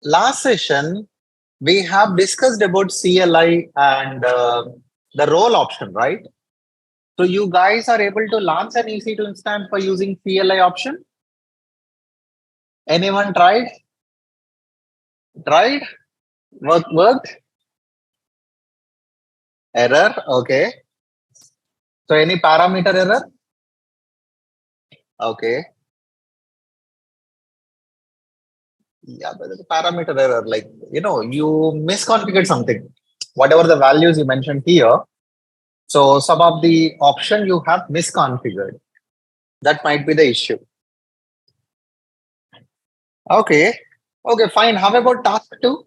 last session, we have discussed about CLI and the role option, right? So you guys are able to launch an EC2 instance by using CLI option? Anyone tried? Tried? Worked? Error? Okay. So any parameter error? Okay. Yeah, but the parameter error, like, you misconfigured something. Whatever the values you mentioned here. So some of the option you have misconfigured. That might be the issue. Okay. Okay, fine. How about task two?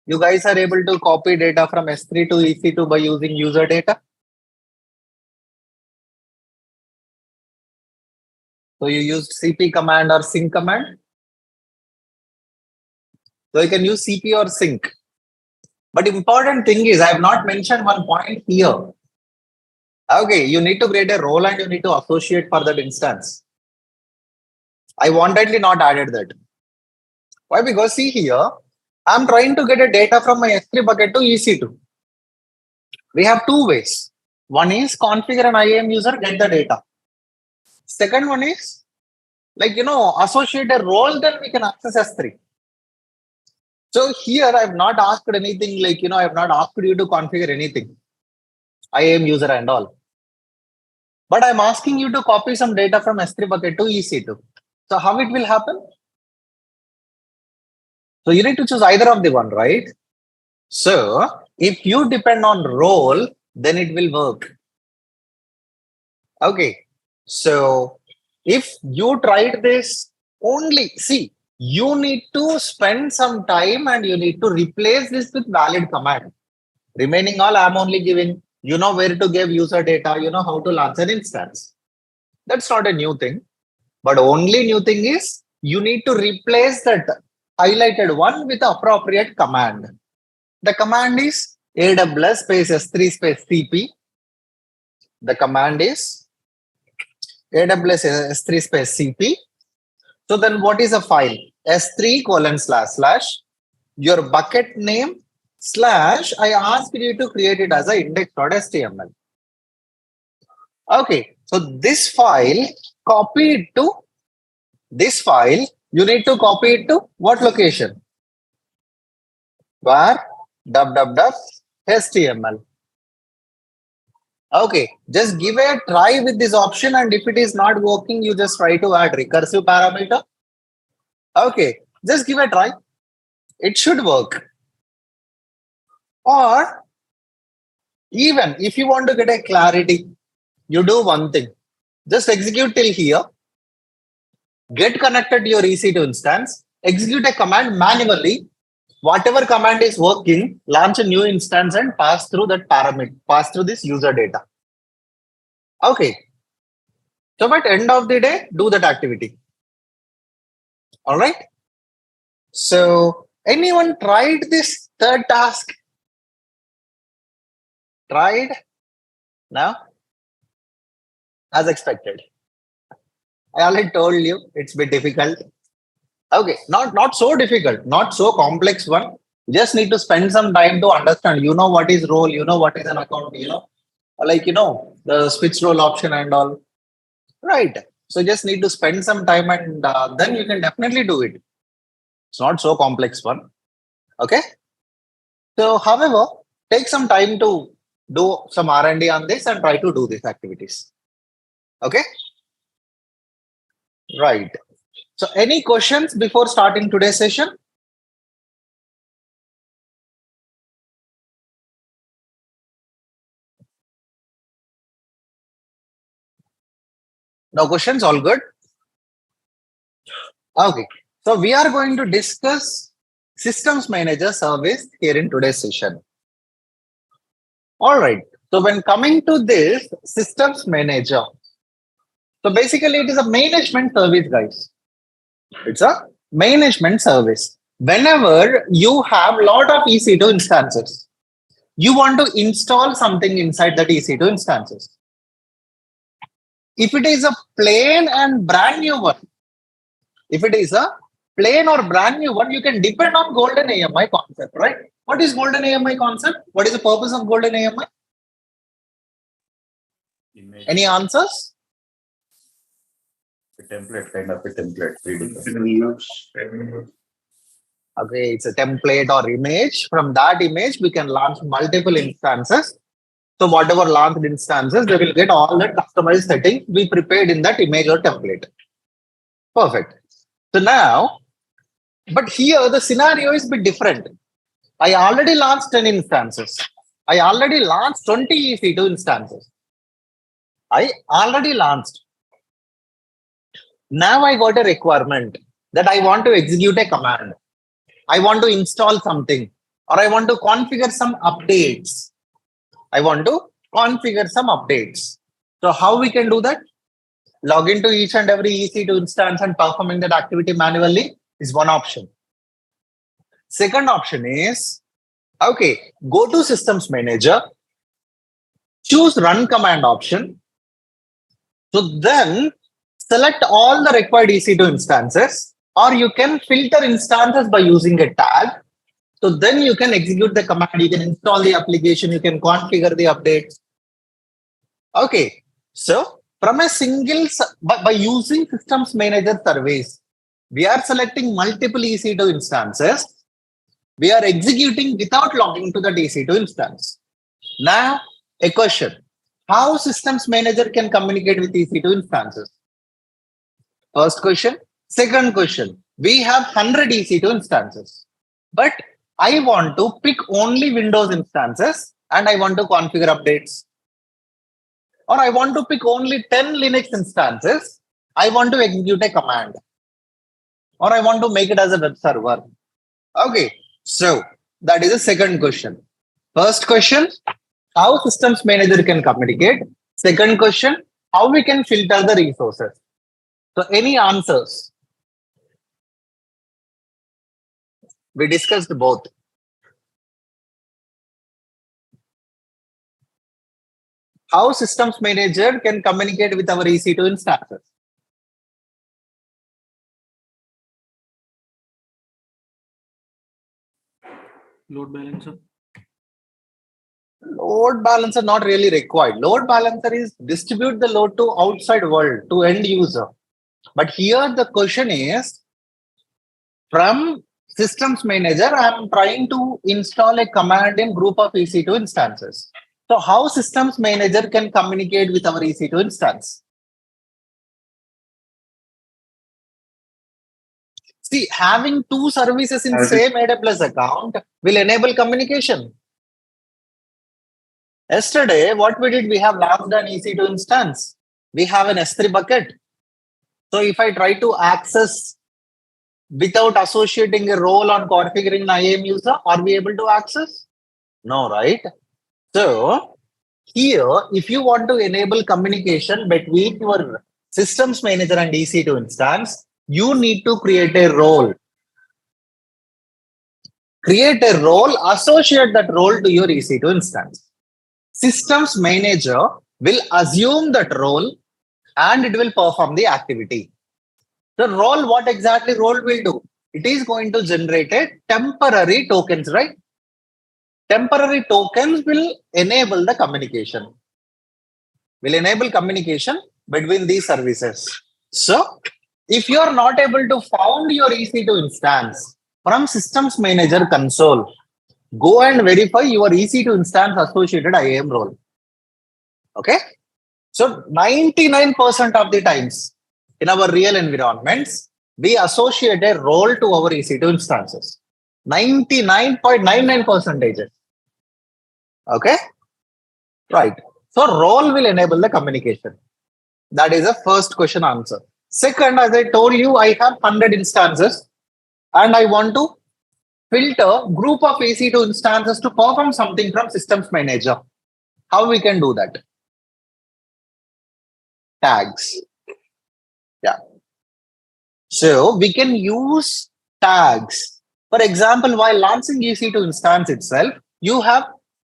You guys are able to copy data from S3 to EC2 by using user data. So you used CP command or sync command. So you can use CP or sync. But important thing is I have not mentioned one point here. Okay, you need to create a role and you need to associate for that instance. I wantedly not added that. Why? Because see here, I'm trying to get a data from my S3 bucket to EC2. We have two ways. One is configure an IAM user, get the data. Second one is associate a role, then we can access S3. So here I've not asked anything I have not asked you to configure anything. IAM user and all. But I'm asking you to copy some data from S3 bucket to EC2. So how it will happen? So you need to choose either of the one, right? So if you depend on role, then it will work. Okay. So if you tried this only, see, you need to spend some time and you need to replace this with valid command. Remaining all, I'm only giving, where to give user data, how to launch an instance. That's not a new thing. But only new thing is you need to replace that highlighted one with the appropriate command. The command is AWS space S3 space CP. The command is AWS S3 space CP. So then what is a file? S3 colon / your bucket name / I asked you to create it as a index.html. Okay, so this file, copy it to this file. You need to copy it to what location? Var www.html. Okay, just give a try with this option, and if it is not working, you just try to add recursive parameter. Okay, just give a try. It should work. Or even if you want to get a clarity, you do one thing. Just execute till here. Get connected to your EC2 instance. Execute a command manually. Whatever command is working, launch a new instance and pass through that parameter, pass through this user data. Okay. So at end of the day, do that activity. All right. So anyone tried this third task? Tried? Now? As expected. I already told you it's a bit difficult. Okay, not so difficult, not so complex one. You just need to spend some time to understand. You know what is role, you know what is an account, the switch role option and all. Right. So just need to spend some time and then you can definitely do it. It's not so complex one. Okay. So, however, take some time to do some R&D on this and try to do these activities. Okay. Right. So any questions before starting today's session? No questions? All good? Okay. So we are going to discuss Systems Manager service here in today's session. All right. So when coming to this Systems Manager, so basically it is a management service, guys. It's a management service. Whenever you have a lot of EC2 instances, you want to install something inside that EC2 instances. If it is a plain and brand new one, if it is a plain or brand new one, you can depend on golden AMI concept, right? What is golden AMI concept? What is the purpose of golden AMI? Any answers? A template, kind of a template. Okay, it's a template or image. From that image, we can launch multiple instances. So whatever launched instances, they will get all the customized settings we prepared in that image or template. Perfect. So now, but here the scenario is a bit different. I already launched 10 instances. I already launched 20 EC2 instances. I already launched. Now I got a requirement that I want to execute a command. I want to install something, or I want to configure some updates. So how we can do that? Log into each and every EC2 instance and performing that activity manually is one option. Second option is, okay, go to Systems Manager, choose Run Command option. So then select all the required EC2 instances, or you can filter instances by using a tag. So then you can execute the command, you can install the application, you can configure the updates. Okay, so from a single, by using Systems Manager service, we are selecting multiple EC2 instances. We are executing without logging to the EC2 instance. Now, a question. How Systems Manager can communicate with EC2 instances? First question. Second question. We have 100 EC2 instances, but I want to pick only Windows instances and I want to configure updates. Or I want to pick only 10 Linux instances. I want to execute a command. Or I want to make it as a web server. Okay, so that is the second question. First question, how Systems Manager can communicate. Second question, how we can filter the resources. So any answers? We discussed both. How Systems Manager can communicate with our EC2 instances. Load balancer. Load balancer not really required. Load balancer is distribute the load to outside world, to end user. But here the question is, from Systems Manager, I am trying to install a command in group of EC2 instances. So how Systems Manager can communicate with our EC2 instance? See, having two services in same AWS account will enable communication. Yesterday, what we did, we have launched an EC2 instance. We have an S3 bucket. So if I try to access without associating a role on configuring an IAM user, are we able to access? No, right? So here, if you want to enable communication between your Systems Manager and EC2 instance, you need to create a role. Create a role, associate that role to your EC2 instance. Systems Manager will assume that role and it will perform the activity. The role, what exactly role will do? It is going to generate a temporary tokens, right? Temporary tokens will enable the communication. Will enable communication between these services. So, if you are not able to found your EC2 instance from Systems Manager console, go and verify your EC2 instance associated IAM role. Okay? So 99% of the times in our real environments, we associate a role to our EC2 instances. 99.99%. Okay? Right. So role will enable the communication. That is the first question answer. Second, as I told you, I have 100 instances and I want to filter group of EC2 instances to perform something from Systems Manager. How we can do that? Tags. Yeah. So we can use tags. For example, while launching EC2 instance itself, you have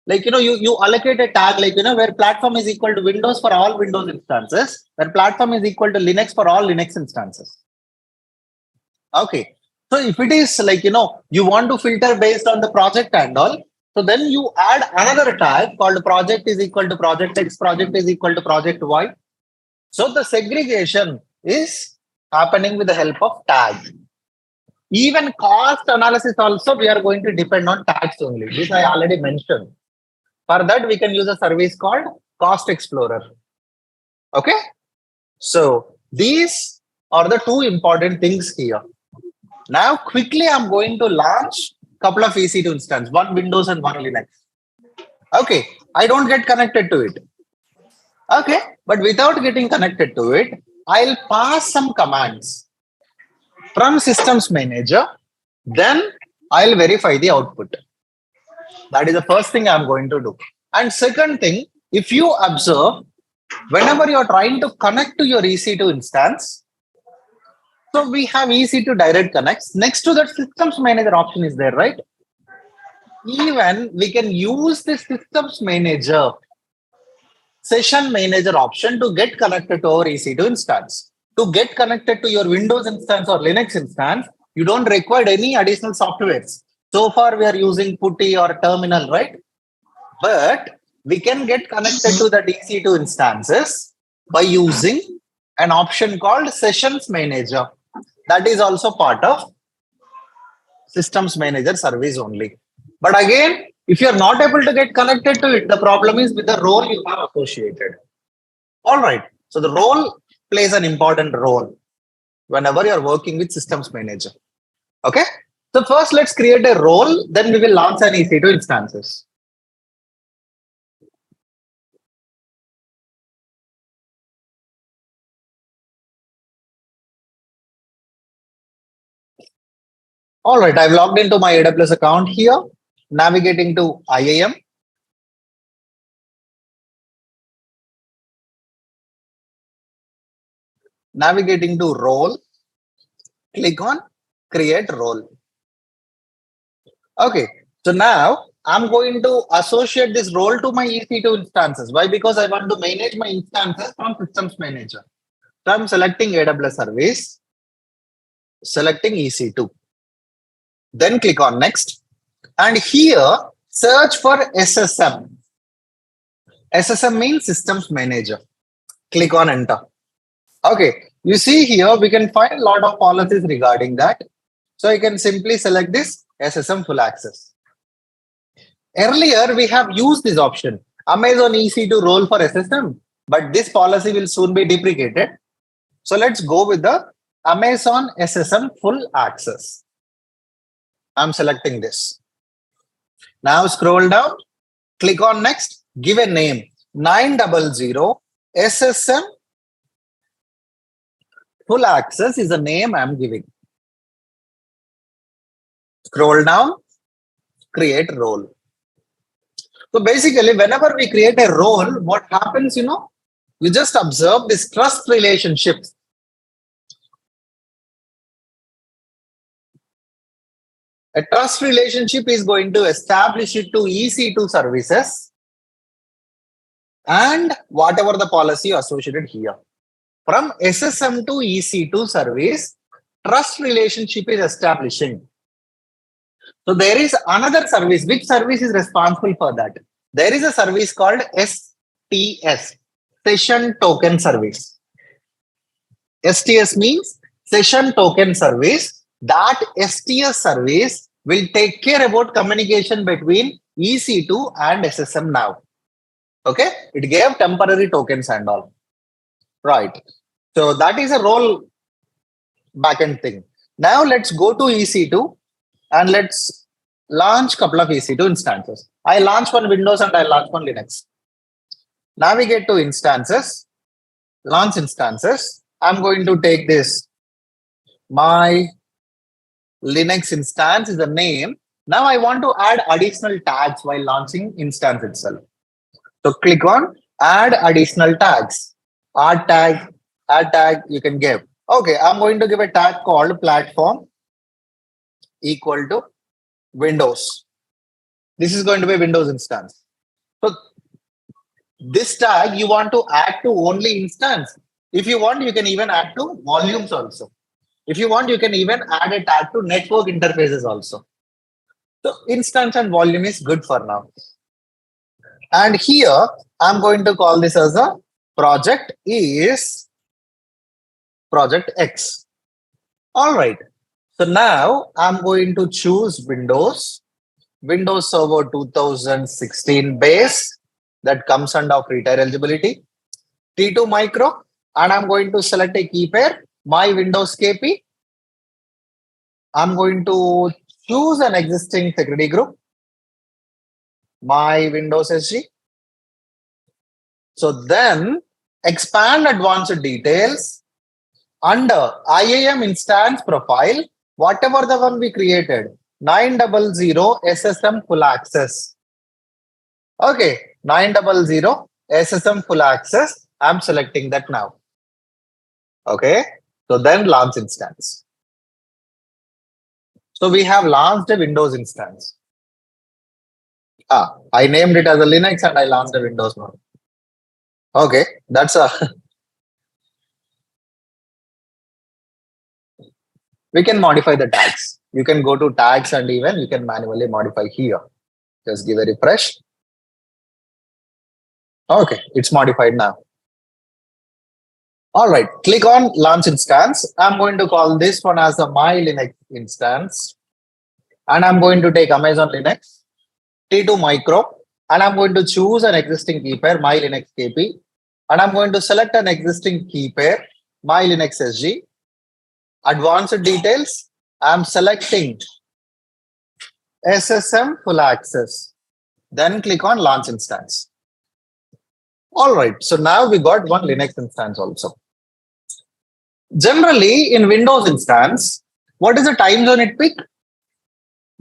you allocate a tag where platform is equal to Windows for all Windows instances, where platform is equal to Linux for all Linux instances. Okay. So if it is like, you want to filter based on the project and all, so then you add another tag called project is equal to project X, project is equal to project Y. So the segregation is happening with the help of tag. Even cost analysis also, we are going to depend on tags only. This I already mentioned. For that, we can use a service called Cost Explorer. Okay. So these are the two important things here. Now, quickly, I'm going to launch a couple of EC2 instances, one Windows and one Linux. Okay. I don't get connected to it. Okay. But without getting connected to it, I'll pass some commands from Systems Manager. Then I'll verify the output. That is the first thing I'm going to do. And second thing, if you observe, whenever you're trying to connect to your EC2 instance, so we have EC2 direct connects. Next to that, Systems Manager option is there, right? Even we can use the Systems Manager, Session Manager option to get connected to our EC2 instance. To get connected to your Windows instance or Linux instance, you don't require any additional softwares. So far, we are using Putty or Terminal, right? But we can get connected to the EC2 instances by using an option called Sessions Manager. That is also part of Systems Manager service only. But again, if you are not able to get connected to it, the problem is with the role you have associated. All right. So the role plays an important role whenever you are working with Systems Manager. Okay. So first, let's create a role. Then we will launch an EC2 instances. All right, I've logged into my AWS account here, navigating to IAM. Navigating to role, click on create role. Okay, so now I'm going to associate this role to my EC2 instances. Why? Because I want to manage my instances from Systems Manager. So I'm selecting AWS service, selecting EC2. Then click on next. And here, search for SSM. SSM means Systems Manager. Click on enter. Okay, you see here, we can find a lot of policies regarding that. So you can simply select this SSM full access. Earlier, we have used this option, Amazon EC2 role for SSM, but this policy will soon be deprecated. So let's go with the Amazon SSM full access. I'm selecting this. Now scroll down, click on next, give a name 900 SSM full access is the name I'm giving. Scroll down, create role. So basically, whenever we create a role, what happens, you just observe this trust relationships. A trust relationship is going to establish it to EC2 services and whatever the policy associated here. From SSM to EC2 service, trust relationship is establishing. So there is another service. Which service is responsible for that? There is a service called STS, Session Token Service. STS means Session Token Service. That STS service will take care about communication between EC2 and SSM now. Okay, it gave temporary tokens and all. Right. So that is a role backend thing. Now let's go to EC2 and let's launch a couple of EC2 instances. I launch one Windows and I launch one Linux. Navigate to instances, launch instances. I'm going to take this. My Linux instance is the name. Now I want to add additional tags while launching instance itself. So click on add additional tags. Add tag you can give. Okay, I'm going to give a tag called platform equal to Windows. This is going to be a Windows instance. So this tag you want to add to only instance. If you want, you can even add to volumes also. If you want, you can even add a tag to network interfaces also. So instance and volume is good for now. And here I'm going to call this as a project is project X. All right. So now I'm going to choose Windows Server 2016 base that comes under free-tier eligibility, T2 micro, and I'm going to select a key pair, my Windows KP. I'm going to choose an existing security group, my Windows SG. So then expand advanced details under IAM instance profile, whatever the one we created, 900 SSM full access. Okay, 900 SSM full access. I'm selecting that now. Okay, so then launch instance. So we have launched a Windows instance. I named it as a Linux and I launched a Windows now. Okay, that's a. We can modify the tags. You can go to tags and even you can manually modify here. Just give a refresh. Okay, it's modified now. All right, click on launch instance. I'm going to call this one as a my Linux instance. And I'm going to take Amazon Linux, T2 micro, and I'm going to choose an existing key pair, my Linux KP. And I'm going to select an existing key pair, my Linux SG. Advanced details, I'm selecting SSM full access. Then click on launch instance. All right, so now we got one Linux instance also. Generally, in Windows instance, what is the time zone it pick?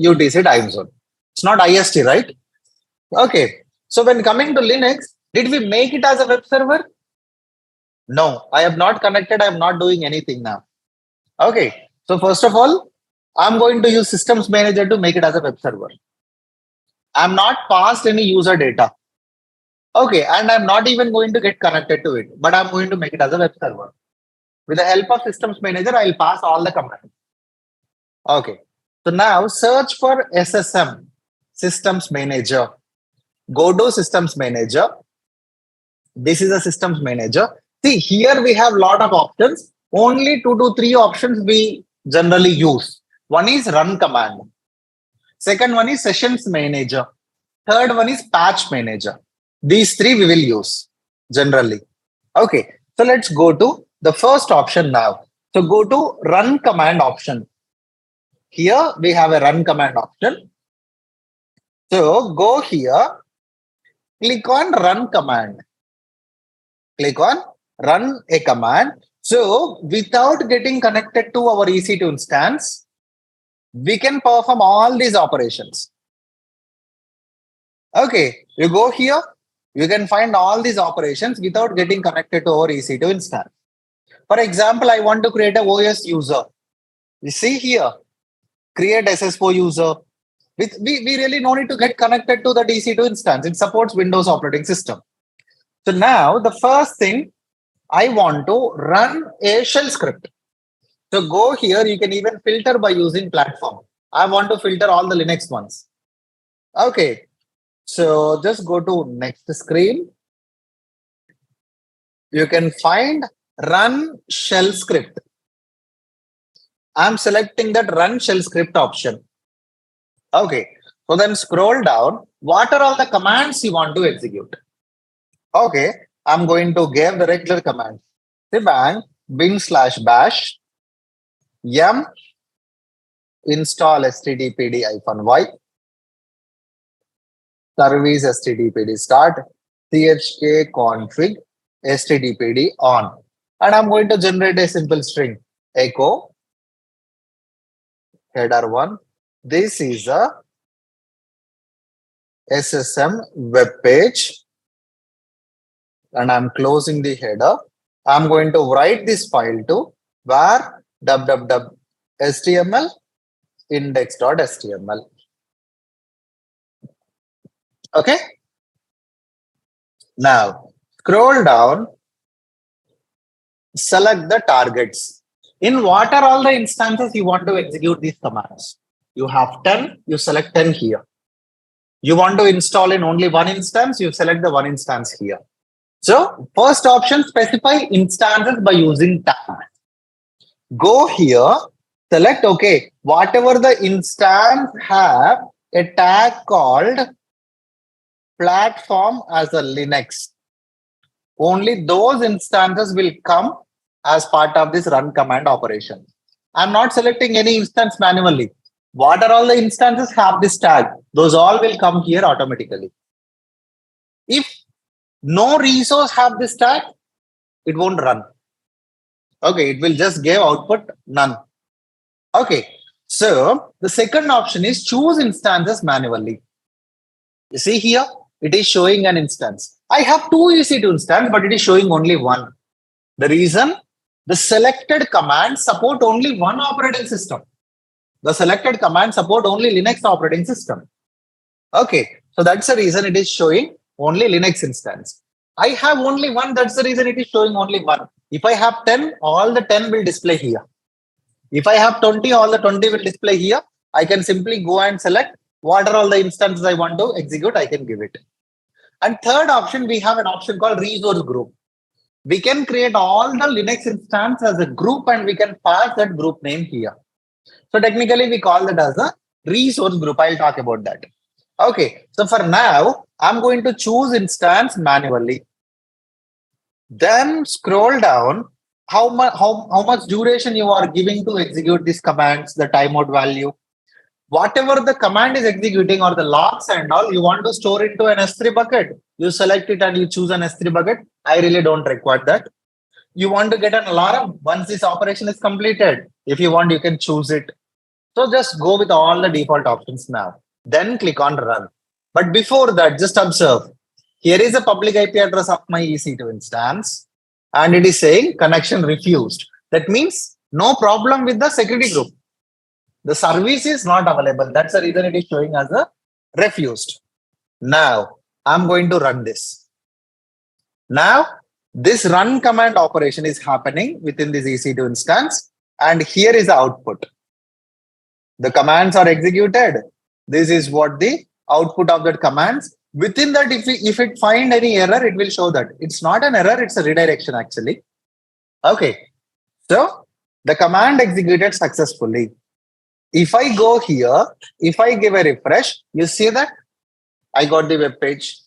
UTC time zone. It's not IST, right? Okay. So when coming to Linux, did we make it as a web server? No, I have not connected. I am not doing anything now. Okay. So first of all, I'm going to use Systems Manager to make it as a web server. I'm not passed any user data. Okay. And I'm not even going to get connected to it, but I'm going to make it as a web server. With the help of Systems Manager, I'll pass all the commands. Okay. So now search for SSM, Systems Manager. Go to Systems Manager. This is a Systems Manager. See, here we have a lot of options. Only 2 to 3 options we generally use. One is run command. Second one is sessions manager. Third one is patch manager. These 3 we will use generally. Okay, so let's go to the first option now. So go to run command option. Here we have a run command option. So go here, click on run command. Click on run a command. So without getting connected to our EC2 instance, we can perform all these operations. Okay, you go here, you can find all these operations without getting connected to our EC2 instance. For example, I want to create a OS user. You see here, create SS4 user. We really no need to get connected to the EC2 instance. It supports Windows operating system. So now the first thing, I want to run a shell script. So go here, you can even filter by using platform. I want to filter all the Linux ones. Okay, so just go to next screen. You can find run shell script. I'm selecting that run shell script option. Okay, so then scroll down. What are all the commands you want to execute? Okay, I'm going to give the regular command. Shebang bin/bash yum install stdpd-y service stdpd start chk config stdpd on, and I'm going to generate a simple string echo header 1. This is a SSM web page, and I'm closing the header. I'm going to write this file to var www.html index.html. Okay. Now scroll down, select the targets. In what are all the instances you want to execute these commands? You have 10, you select 10 here. You want to install in only one instance, you select the one instance here. So first option, specify instances by using tag. Go here, select, okay, whatever the instance have a tag called platform as a Linux. Only those instances will come as part of this run command operation. I'm not selecting any instance manually. What are all the instances have this tag? Those all will come here automatically. If no resource have this tag, it won't run. Okay, it will just give output none. Okay, so the second option is choose instances manually. You see here, it is showing an instance. I have two EC2 instances, but it is showing only one. The reason, the selected commands support only one operating system. The selected commands support only Linux operating system. Okay, so that's the reason it is showing only Linux instance. I have only one, that's the reason it is showing only one. If I have 10, all the 10 will display here. If I have 20, all the 20 will display here. I can simply go and select what are all the instances I want to execute, I can give it. And third option, we have an option called resource group. We can create all the Linux instance as a group and we can pass that group name here. So technically we call that as a resource group. I'll talk about that. Okay, so for now, I'm going to choose instance manually. Then scroll down how much duration you are giving to execute these commands, the timeout value. Whatever the command is executing or the logs and all, you want to store into an S3 bucket. You select it and you choose an S3 bucket. I really don't require that. You want to get an alarm once this operation is completed. If you want, you can choose it. So just go with all the default options now. Then click on run. But before that, just observe. Here is a public IP address of my EC2 instance. And it is saying connection refused. That means no problem with the security group. The service is not available. That's the reason it is showing as a refused. Now, I'm going to run this. Now, this run command operation is happening within this EC2 instance. And here is the output. The commands are executed. This is what the output of that commands. Within that, if it find any error, it will show that. It's not an error, it's a redirection actually. Okay. So, the command executed successfully. If I go here, if I give a refresh, you see that I got the web page.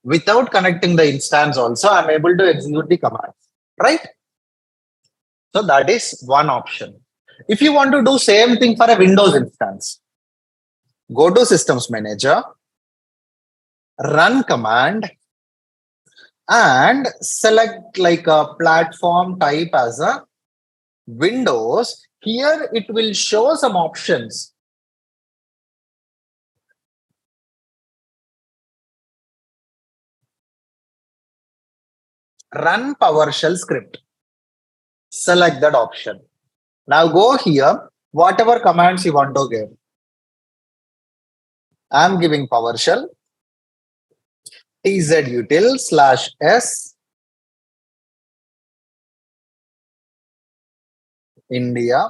Without connecting the instance also, I'm able to execute the command, right? So that is one option. If you want to do same thing for a Windows instance, go to Systems Manager, run command, and select like a platform type as a Windows. Here it will show some options. Run PowerShell script. Select that option. Now go here, whatever commands you want to give. I'm giving PowerShell, tzutil/s India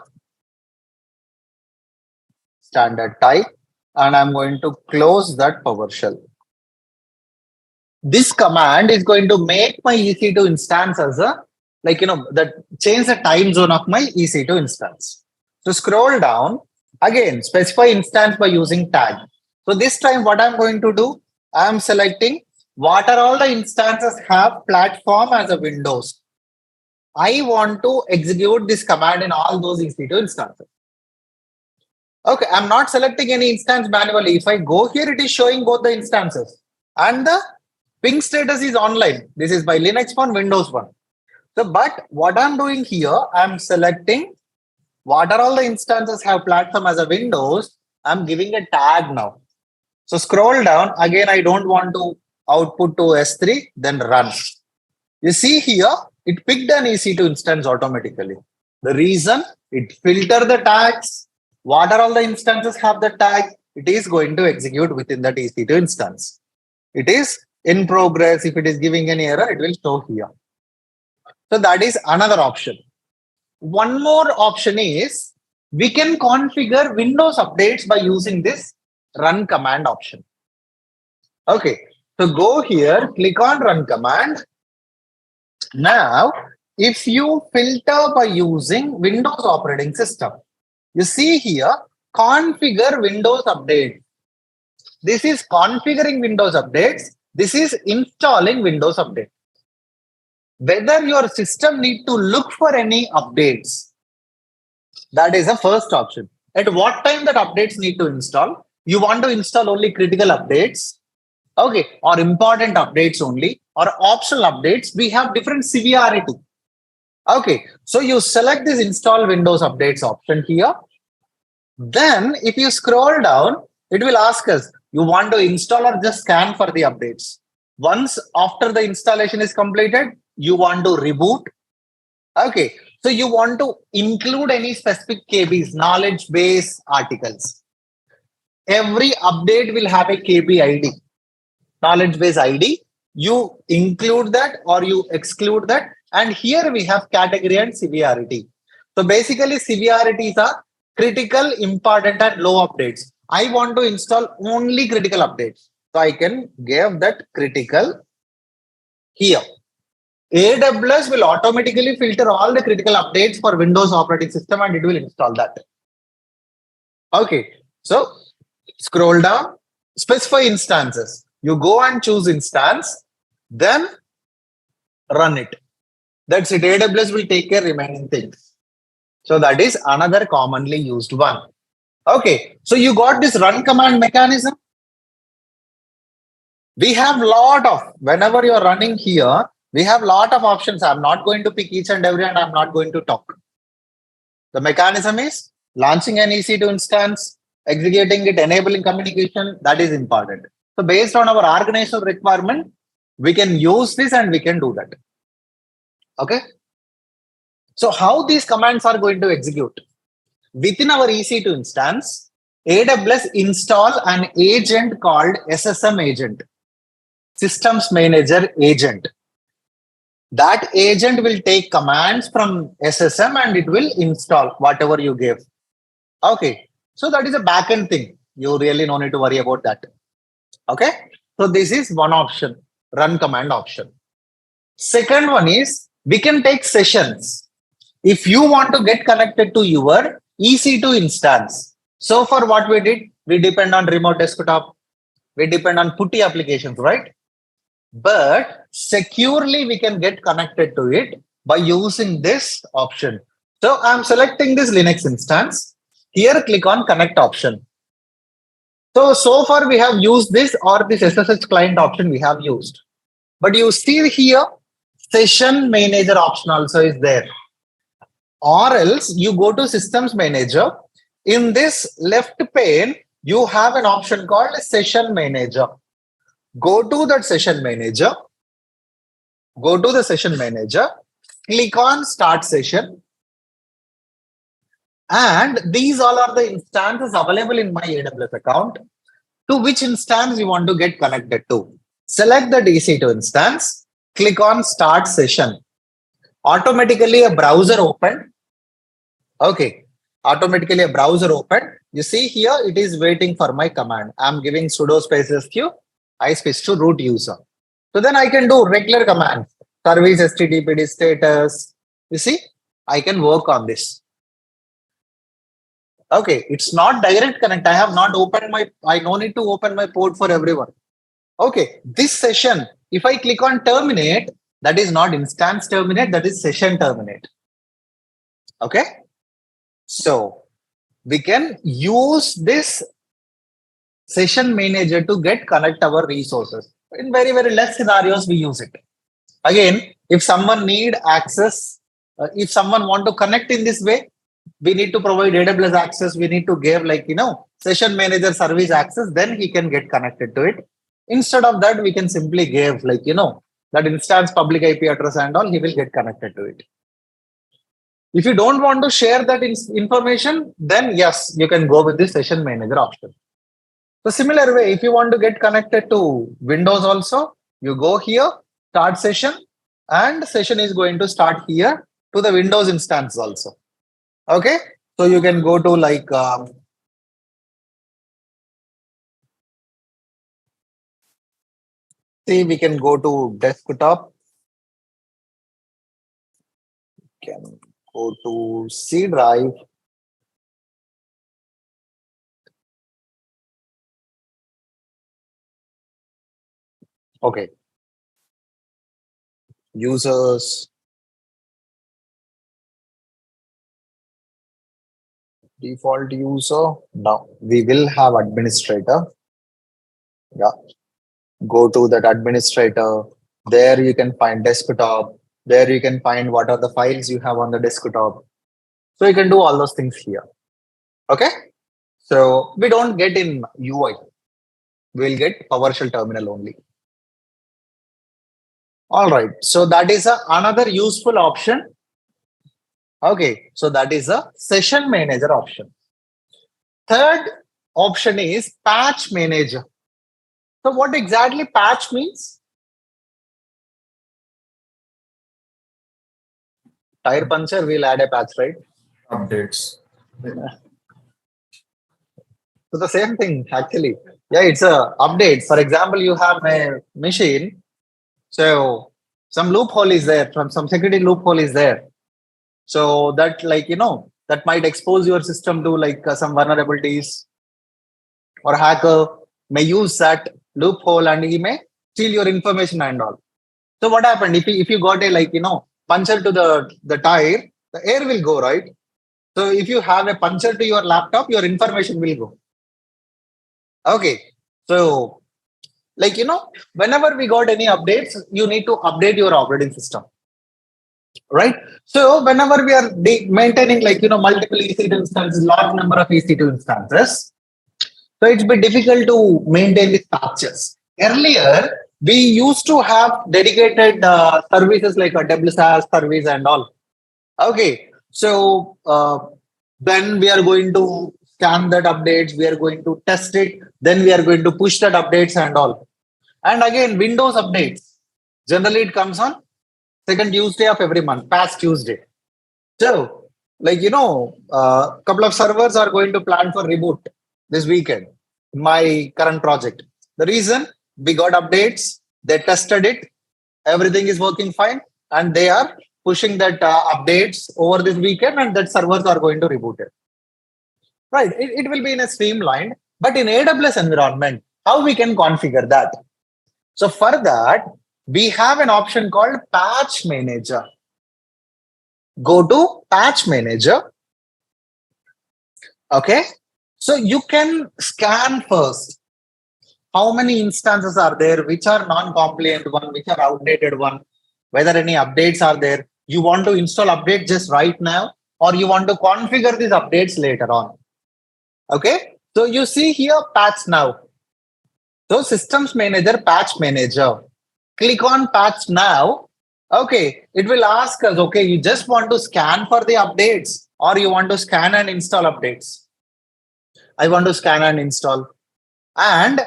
standard type, and I'm going to close that PowerShell. This command is going to make my EC2 instance as a, that change the time zone of my EC2 instance. So scroll down, again, specify instance by using tag. So this time what I'm going to do, I'm selecting what are all the instances have platform as a Windows. I want to execute this command in all those EC2 instances. Okay, I'm not selecting any instance manually. If I go here, it is showing both the instances. And the ping status is online. This is by Linux one, Windows one. So, but what I'm doing here, I'm selecting what are all the instances have platform as a Windows. I'm giving a tag now. So scroll down. Again, I don't want to output to S3, then run. You see here, it picked an EC2 instance automatically. The reason, it filter the tags. What are all the instances have the tag? It is going to execute within that EC2 instance. It is in progress. If it is giving any error, it will show here. So that is another option. One more option is we can configure Windows updates by using this run command option. Okay, so go here, click on run command. Now, if you filter by using Windows operating system, you see here, configure Windows update. This is configuring Windows updates. This is installing Windows update. Whether your system need to look for any updates, that is the first option. At what time that updates need to install? You want to install only critical updates, okay, or important updates only, or optional updates. We have different severity. Okay, so you select this install Windows updates option here. Then if you scroll down, it will ask us, you want to install or just scan for the updates. Once after the installation is completed, you want to reboot. Okay, so you want to include any specific KBs, knowledge base articles. Every update will have a KB ID, knowledge base ID. You include that or you exclude that. And here we have category and severity. So basically severities are critical, important and low updates. I want to install only critical updates. So I can give that critical here. AWS will automatically filter all the critical updates for Windows operating system and it will install that. Okay, so scroll down, specify instances. You go and choose instance, then run it. That's it. AWS will take care of remaining things. So that is another commonly used one. Okay, so you got this run command mechanism. We have lot of, whenever you're running here, we have lot of options. I'm not going to pick each and every and I'm not going to talk. The mechanism is launching an EC2 instance, executing it, enabling communication. That is important. So based on our organizational requirement, we can use this and we can do that. Okay. So how these commands are going to execute? Within our EC2 instance, AWS install an agent called SSM agent, Systems Manager Agent. That agent will take commands from SSM and it will install whatever you give. Okay. So that is a backend thing. You really no need to worry about that. Okay. So this is one option, run command option. Second one is we can take sessions. If you want to get connected to your EC2 instance. So for what we did, we depend on remote desktop. We depend on PuTTY applications, right? But securely we can get connected to it by using this option. So I'm selecting this Linux instance. Here click on connect option. So far we have used this or this SSH client option we have used. But you see here, session manager option also is there. Or else you go to systems manager. In this left pane, you have an option called session manager. Go to that session manager. Go to the session manager. Click on start session. And these all are the instances available in my AWS account. To which instance you want to get connected to. Select the EC2 instance. Click on start session. Automatically a browser opened. Okay. Automatically a browser opened. You see here it is waiting for my command. I'm giving sudo space sq. I switch to root user. So then I can do regular commands. Service HTTPD status. You see, I can work on this. Okay, it's not direct connect. I have not opened I no need to open my port for everyone. Okay, this session, if I click on terminate, that is not instance terminate, that is session terminate. Okay, so we can use this session manager to get connect our resources. In very, very less scenarios, we use it. Again, if someone need access, if someone want to connect in this way, we need to provide AWS access. We need to give session manager service access, then he can get connected to it. Instead of that, we can simply give that instance public IP address and all, he will get connected to it. If you don't want to share that information, then yes, you can go with the session manager option. So similar way, if you want to get connected to Windows also, you go here, start session, and session is going to start here. to the Windows instance also. Okay, so you can go to like see, we can go to desktop, can go to C drive. Okay, users, default user. Now we will have administrator. Yeah, go to that administrator. There you can find desktop. There you can find what are the files you have on the desktop. So you can do all those things here. Okay. So we don't get in UI. We'll get PowerShell terminal only. All right. So that is another useful option. Okay. So that is a session manager option. Third option is patch manager. So what exactly patch means? Tire puncture, we'll add a patch, right? Updates. So the same thing actually. Yeah, it's a update. For example, you have a machine. So some loophole is there, from some security loophole is there. So that that might expose your system to like some vulnerabilities, or hacker may use that loophole and he may steal your information and all. So what happened if you got a puncture to the tire, the air will go, right? So if you have a puncture to your laptop, your information will go. Okay. So whenever we got any updates, you need to update your operating system. Right. So whenever we are maintaining multiple EC2 instances, large number of EC2 instances, so it's bit difficult to maintain these patches. Earlier, we used to have dedicated services like a WSAS service and all. Okay. So then we are going to scan that updates, we are going to test it, then we are going to push that updates and all. And again, Windows updates. Generally, it comes on second Tuesday of every month, past Tuesday. So, couple of servers are going to plan for reboot this weekend in my current project. The reason, we got updates, they tested it, everything is working fine, and they are pushing that updates over this weekend, and that servers are going to reboot it. Right, it will be in a streamlined, but in AWS environment, how we can configure that? So for that, we have an option called Patch Manager. Go to Patch Manager. Okay. So you can scan first. How many instances are there? Which are non-compliant one? Which are outdated one? Whether any updates are there? You want to install update just right now, or you want to configure these updates later on? Okay. So you see here Patch Now. So Systems Manager, Patch Manager. Click on Patch Now. Okay, it will ask us, okay, you just want to scan for the updates, or you want to scan and install updates? I want to scan and install. And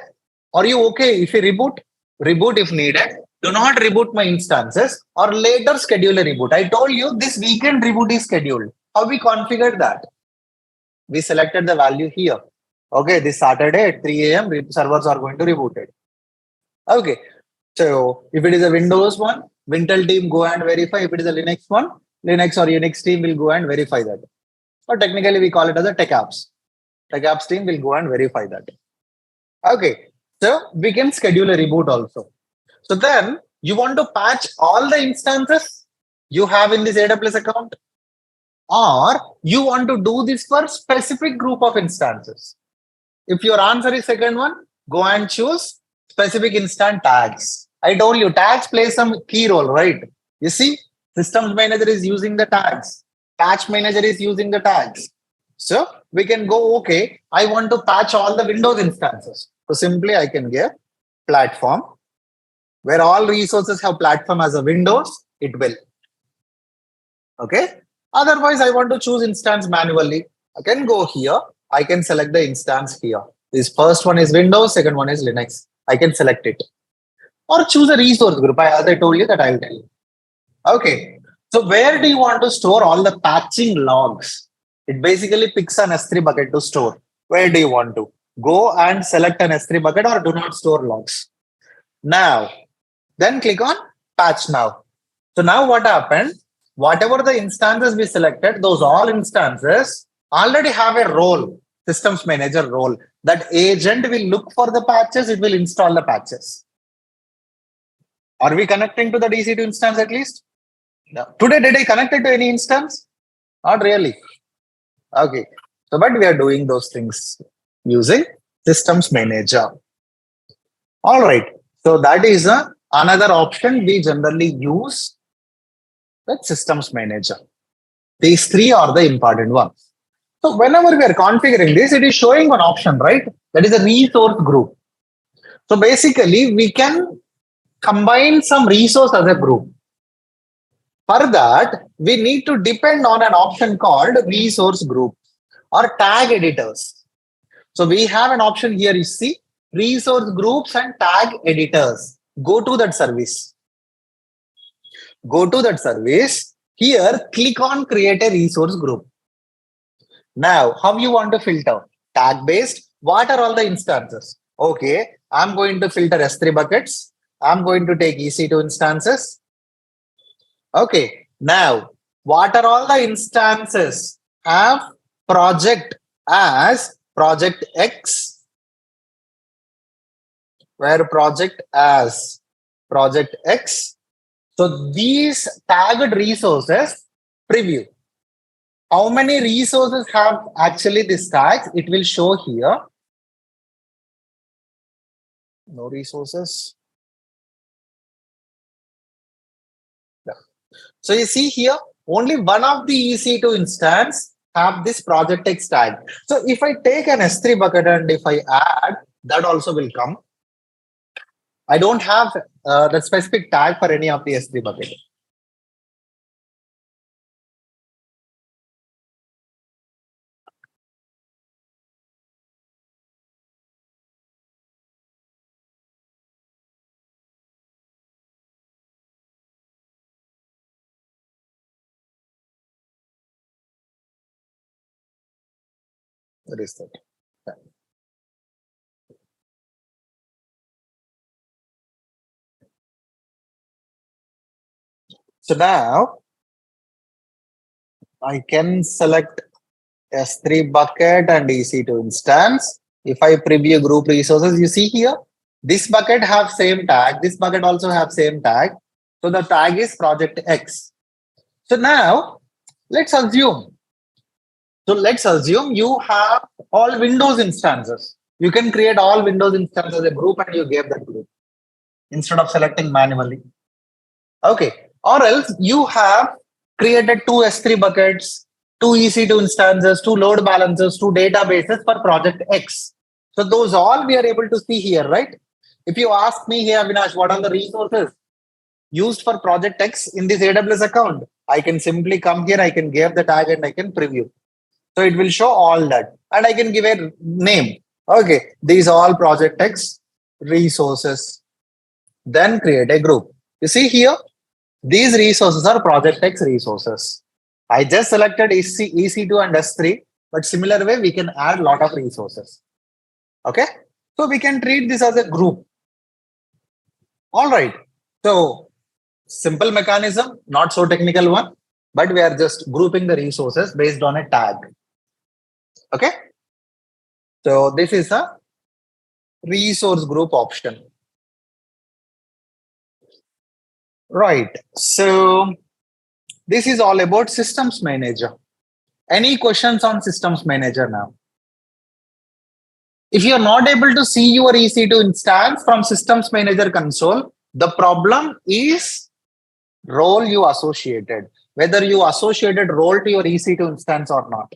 are you okay if you reboot? Reboot if needed. Do not reboot my instances, or later schedule a reboot. I told you this weekend reboot is scheduled. How we configured that? We selected the value here. Okay, this Saturday at 3 a.m. servers are going to reboot it. Okay. So if it is a Windows one, Wintel team go and verify. If it is a Linux one, Linux or Unix team will go and verify that. Or technically we call it as a TechApps. TechApps team will go and verify that. Okay. So we can schedule a reboot also. So then you want to patch all the instances you have in this AWS account, or you want to do this for specific group of instances? If your answer is second one, go and choose specific instant tags. I told you tags play some key role, right? You see, Systems Manager is using the tags. Patch Manager is using the tags. So we can go, okay, I want to patch all the Windows instances. So simply I can give platform. Where all resources have platform as a Windows, it will. Okay. Otherwise, I want to choose instance manually. I can go here. I can select the instance here. This first one is Windows, second one is Linux. I can select it. Or choose a resource group. As I told you that I'll tell you. Okay. So where do you want to store all the patching logs? It basically picks an S3 bucket to store. Where do you want to? Go and select an S3 bucket or do not store logs. Now, then click on patch now. So now what happened? Whatever the instances we selected, those all instances already have a role, systems manager role. That agent will look for the patches, it will install the patches. Are we connecting to the EC2 instance at least? No. Today, did I connect it to any instance? Not really. Okay. So, but we are doing those things using systems manager. All right. So that is another option we generally use with systems manager. These three are the important ones. So whenever we are configuring this, it is showing one option, right? That is a resource group. So basically, we can combine some resource as a group. For that, we need to depend on an option called resource group or tag editors. So we have an option here, you see, resource groups and tag editors. Go to that service. Go to that service. Here, click on create a resource group. Now, how you want to filter? Tag based. What are all the instances? Okay, I'm going to filter S3 buckets. I'm going to take EC2 instances. Okay, now, what are all the instances? Have project as project X, where project as project X. So these tagged resources preview. How many resources have actually this tag? It will show here. No resources. Yeah. So you see here, only one of the EC2 instance have this project X tag. So if I take an S3 bucket and if I add, that also will come. I don't have the specific tag for any of the S3 bucket. What is that? Yeah. So now I can select S3 bucket and EC2 instance. If I preview group resources, you see here, this bucket have same tag. This bucket also have same tag. So the tag is project X. So now let's assume. So let's assume you have all Windows instances. You can create all Windows instances as a group and you gave that group instead of selecting manually. Okay. Or else you have created two S3 buckets, two EC2 instances, two load balancers, two databases for project X. So those all we are able to see here, right? If you ask me here, Avinash, what are the resources used for project X in this AWS account? I can simply come here, I can give the tag and I can preview. So it will show all that. And I can give a name. Okay, these are all project X resources. Then create a group. You see here, these resources are project X resources. I just selected EC2 and S3, but similar way, we can add a lot of resources. Okay, so we can treat this as a group. All right, so simple mechanism, not so technical one, but we are just grouping the resources based on a tag. Okay, so this is a resource group option. Right, so this is all about systems manager. Any questions on systems manager now? If you are not able to see your EC2 instance from systems manager console, the problem is role you associated, whether you associated role to your EC2 instance or not.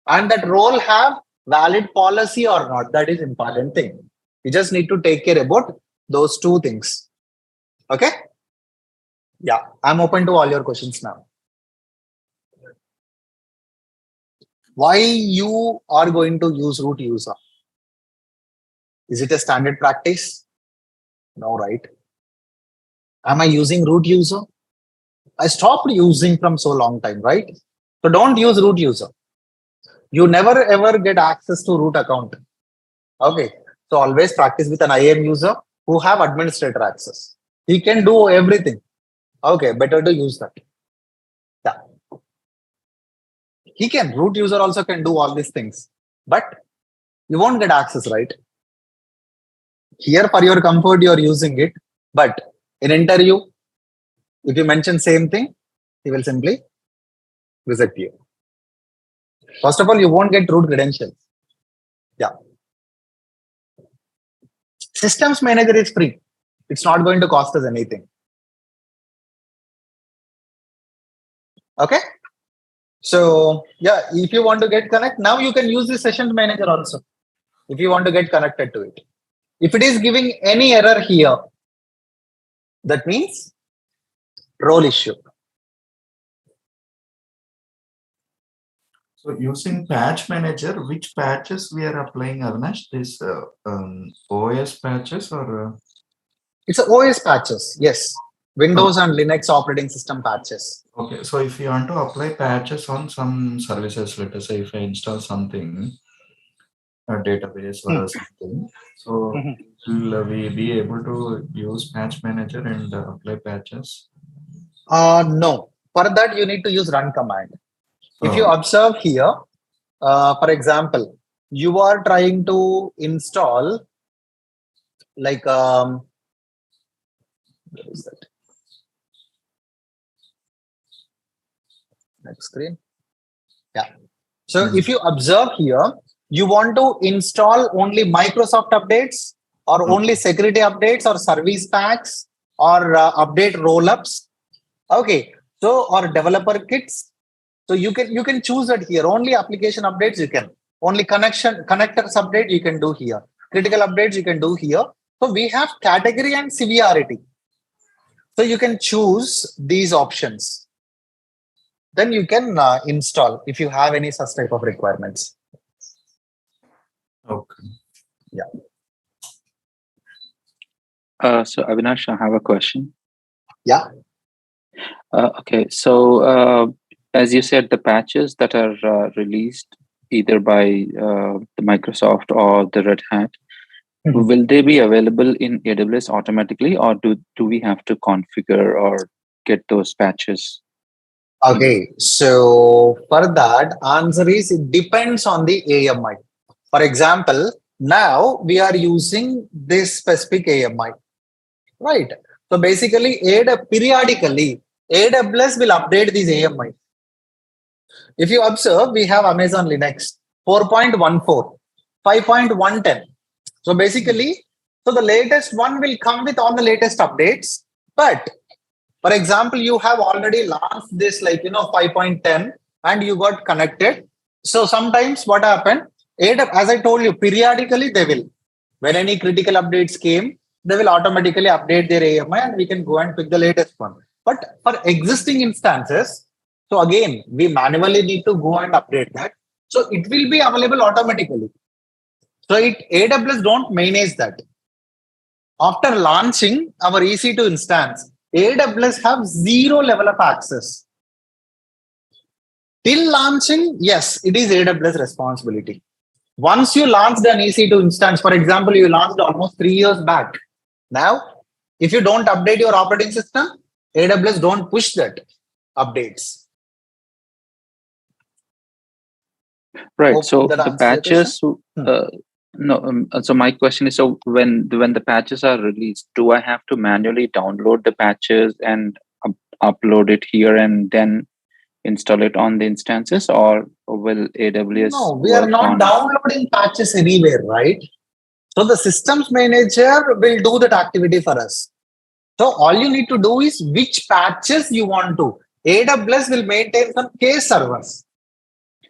And that role have valid policy or not, that is important thing. You just need to take care about those two things. Okay? Yeah, I'm open to all your questions now. Why you are going to use root user? Is it a standard practice? No, right? Am I using root user? I stopped using from so long time, right? So don't use root user. You never ever get access to root account. Okay. So always practice with an IAM user who have administrator access. He can do everything. Okay, better to use that. Yeah. He can, root user also can do all these things, but you won't get access, right? Here for your comfort, you're using it, but in interview, if you mention same thing, he will simply reject you. First of all, you won't get root credentials. Yeah. Systems manager is free. It's not going to cost us anything. Okay. So yeah, if you want to get connect, now you can use the sessions manager also. If you want to get connected to it. If it is giving any error here, that means role issue. So using patch manager, which patches we are applying, Avinash? This OS patches or? It's a OS patches. Yes. Windows and Linux operating system patches. Okay. So if you want to apply patches on some services, let us say if I install something, a database or something, so will we be able to use patch manager and apply patches? No. For that, you need to use run command. If you observe here, for example, you are trying to install like where is that? Next screen. Yeah. So if you observe here, you want to install only Microsoft updates or only security updates or service packs or update rollups. Okay. So or developer kits. So you can choose it here. Only application updates you can. Only connectors update you can do here. Critical updates you can do here. So we have category and severity. So you can choose these options. Then you can install if you have any such type of requirements. Okay. Yeah. So Avinash, I have a question. Yeah. Okay. So as you said, the patches that are released either by the Microsoft or the Red Hat, will they be available in AWS automatically, or do we have to configure or get those patches? Okay, so for that, answer is it depends on the AMI. For example, now we are using this specific AMI, right? So basically, periodically, AWS will update these AMI. If you observe, we have Amazon Linux 4.14, 5.110. So basically, so the latest one will come with all the latest updates, but for example, you have already launched this 5.10 and you got connected. So sometimes what happened, as I told you, periodically they will. When any critical updates came, they will automatically update their AMI and we can go and pick the latest one. But for existing instances, so again, we manually need to go and update that. So it will be available automatically. So AWS don't manage that. After launching our EC2 instance, AWS have zero level of access. Till launching, yes, it is AWS responsibility. Once you launched an EC2 instance, for example, you launched almost 3 years back. Now, if you don't update your operating system, AWS don't push that updates. Right. Hope so that the answers your patches. So my question is: so when the patches are released, do I have to manually download the patches and upload it here and then install it on the instances, or will AWS? No, we are not downloading patches anywhere, right? So the systems manager will do that activity for us. So all you need to do is which patches you want to. AWS will maintain some K servers.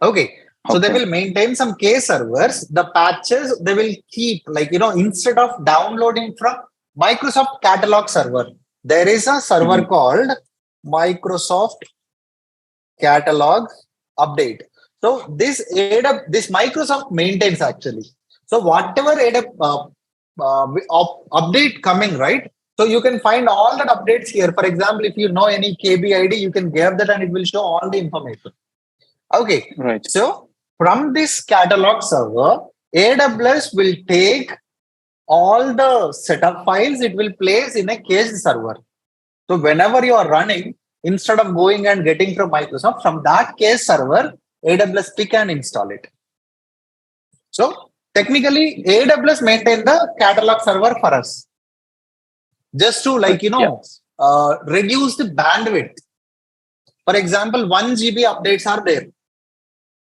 Okay. So they will maintain some K servers. The patches they will keep instead of downloading from Microsoft catalog server, there is a server called Microsoft catalog update. So this Microsoft maintains actually. So whatever update coming, right? So you can find all that updates here. For example, if you know any KB ID, you can give that and it will show all the information. Okay. Right. So from this catalog server, AWS will take all the setup files, it will place in a cached server. So whenever you are running, instead of going and getting from Microsoft, from that cached server, AWS pick and install it. So technically, AWS maintain the catalog server for us. Just to reduce the bandwidth. For example, 1 GB updates are there.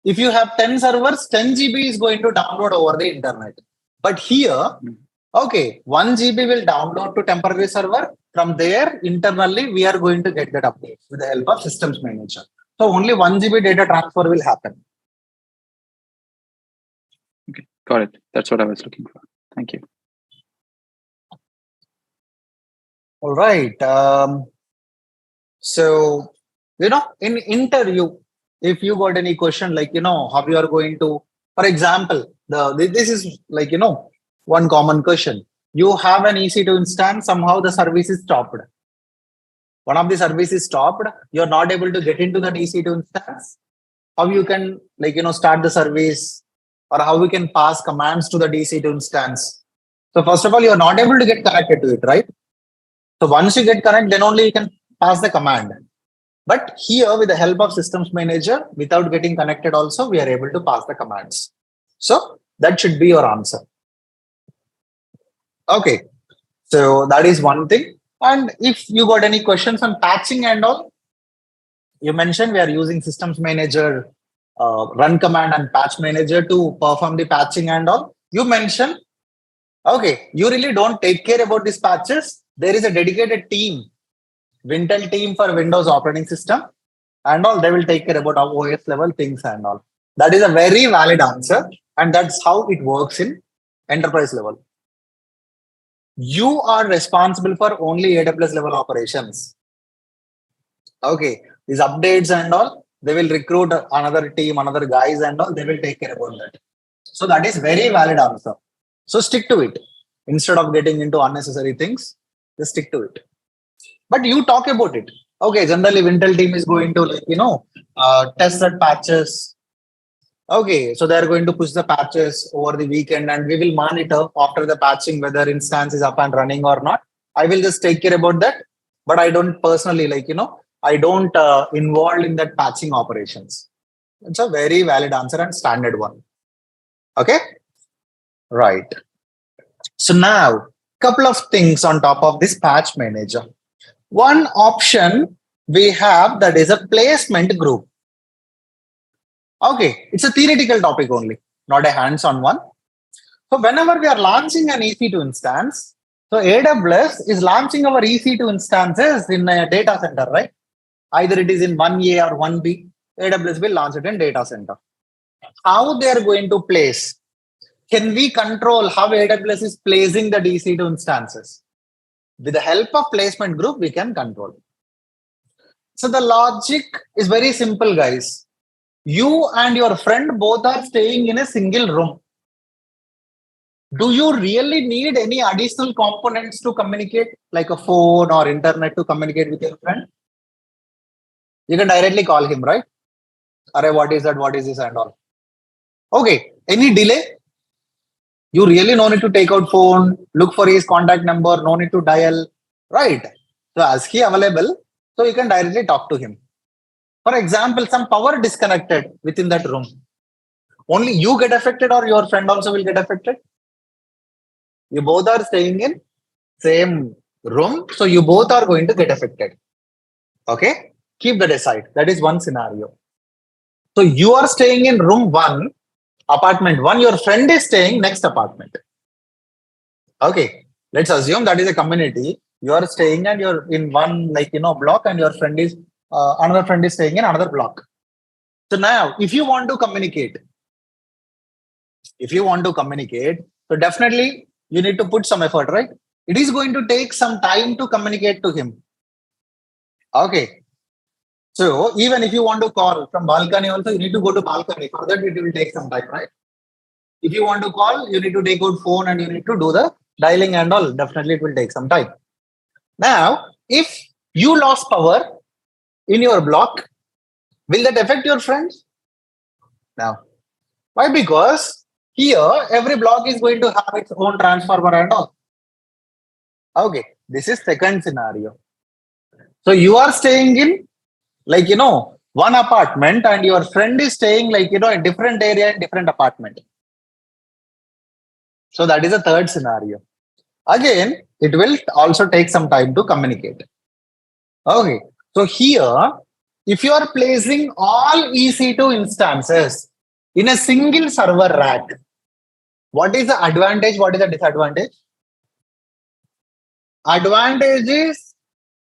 If you have 10 servers, 10 GB is going to download over the internet. But here, okay, 1 GB will download to temporary server. From there, internally, we are going to get that update with the help of systems manager. So only 1 GB data transfer will happen. Okay, got it. That's what I was looking for. Thank you. All right. So, in interview, if you got any question like, how you are going to, for example, this is like, one common question. You have an EC2 instance, somehow the service is stopped. One of the services stopped, you're not able to get into that EC2 instance. How you can start the service, or how we can pass commands to the EC2 instance. So first of all, you're not able to get connected to it, right? So once you get connected, then only you can pass the command. But here, with the help of systems manager, without getting connected also, we are able to pass the commands. So that should be your answer. Okay. So that is one thing. And if you got any questions on patching and all, you mentioned we are using systems manager, run command and patch manager to perform the patching and all. You mentioned, okay, you really don't take care about these patches. There is a dedicated team, Wintel team for Windows operating system and all. They will take care about our OS level things and all. That is a very valid answer. And that's how it works in enterprise level. You are responsible for only AWS level operations. Okay, these updates and all, they will recruit another team, another guys and all, they will take care about that. So that is very valid answer. So stick to it. Instead of getting into unnecessary things, just stick to it. But you talk about it. Okay, generally Wintel team is going to test that patches. Okay, so they are going to push the patches over the weekend and we will monitor after the patching whether instance is up and running or not. I will just take care about that. But I don't personally I don't involved in that patching operations. It's a very valid answer and standard one. Okay, right. So now, couple of things on top of this patch manager. One option we have that is a placement group. Okay, it's a theoretical topic only, not a hands-on one. So whenever we are launching an EC2 instance, so AWS is launching our EC2 instances in a data center, right? Either it is in 1A or 1B, AWS will launch it in data center. How they are going to place? Can we control how AWS is placing the EC2 instances? With the help of placement group, we can control. So the logic is very simple, guys. You and your friend both are staying in a single room. Do you really need any additional components to communicate, like a phone or internet to communicate with your friend? You can directly call him, right? Array, what is that? What is this and all? Okay. Any delay? You really no need to take out phone, look for his contact number, no need to dial, right? So as he available, so you can directly talk to him. For example, some power disconnected within that room. Only you get affected or your friend also will get affected? You both are staying in same room, so you both are going to get affected. Okay? Keep that aside. That is one scenario. So you are staying in room 1, apartment 1, your friend is staying next apartment. Okay, let's assume that is a community. You are staying and you're in one block and your friend is another friend is staying in another block. So now if you want to communicate, so definitely you need to put some effort, right? It is going to take some time to communicate to him. Okay. So even if you want to call from balcony also, you need to go to balcony. For that, it will take some time, right? If you want to call, you need to take out phone and you need to do the dialing and all. Definitely, it will take some time. Now, if you lost power in your block, will that affect your friends? No. Why? Because here every block is going to have its own transformer and all. Okay, this is second scenario. So you are staying in, like, one apartment, and your friend is staying, like, a different area in different apartment. So that is a third scenario. Again, it will also take some time to communicate. Okay, so here, if you are placing all EC2 instances in a single server rack, what is the advantage? What is the disadvantage? Advantage is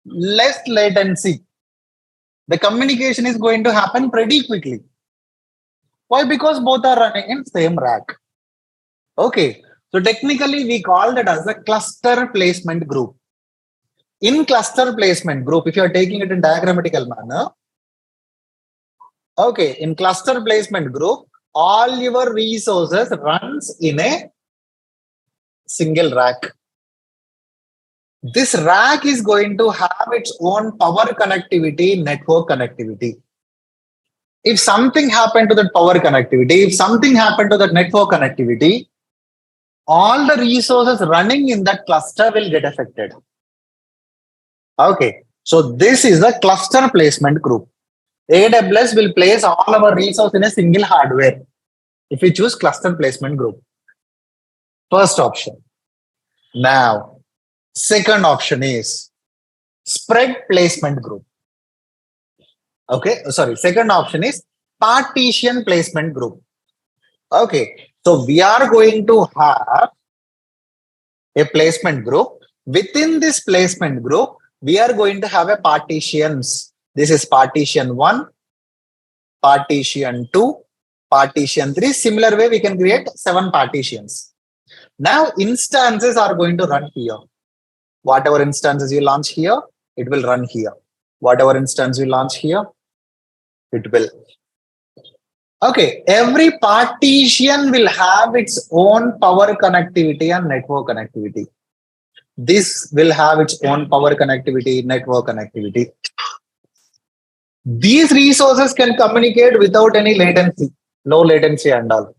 less latency. The communication is going to happen pretty quickly. Why? Because both are running in same rack. Okay, so technically we call that as a cluster placement group. In cluster placement group, if you are taking it in diagrammatical manner, okay, in cluster placement group, all your resources runs in a single rack. This rack is going to have its own power connectivity, network connectivity. If something happened to that power connectivity, if something happened to that network connectivity, all the resources running in that cluster will get affected. Okay, so this is the cluster placement group. AWS will place all our resources in a single hardware if we choose cluster placement group. First option. Now, second option is spread placement group. Okay, sorry, second option is partition placement group. Okay, so we are going to have a placement group. Within this placement group, we are going to have a partitions. This is partition 1, partition 2, partition 3. Similar way, we can create 7 partitions. Now, instances are going to run here. Whatever instances you launch here, it will run here. Whatever instance you launch here, it will. Okay, every partition will have its own power connectivity and network connectivity. This will have its own power connectivity, network connectivity. These resources can communicate without any latency, low latency and all.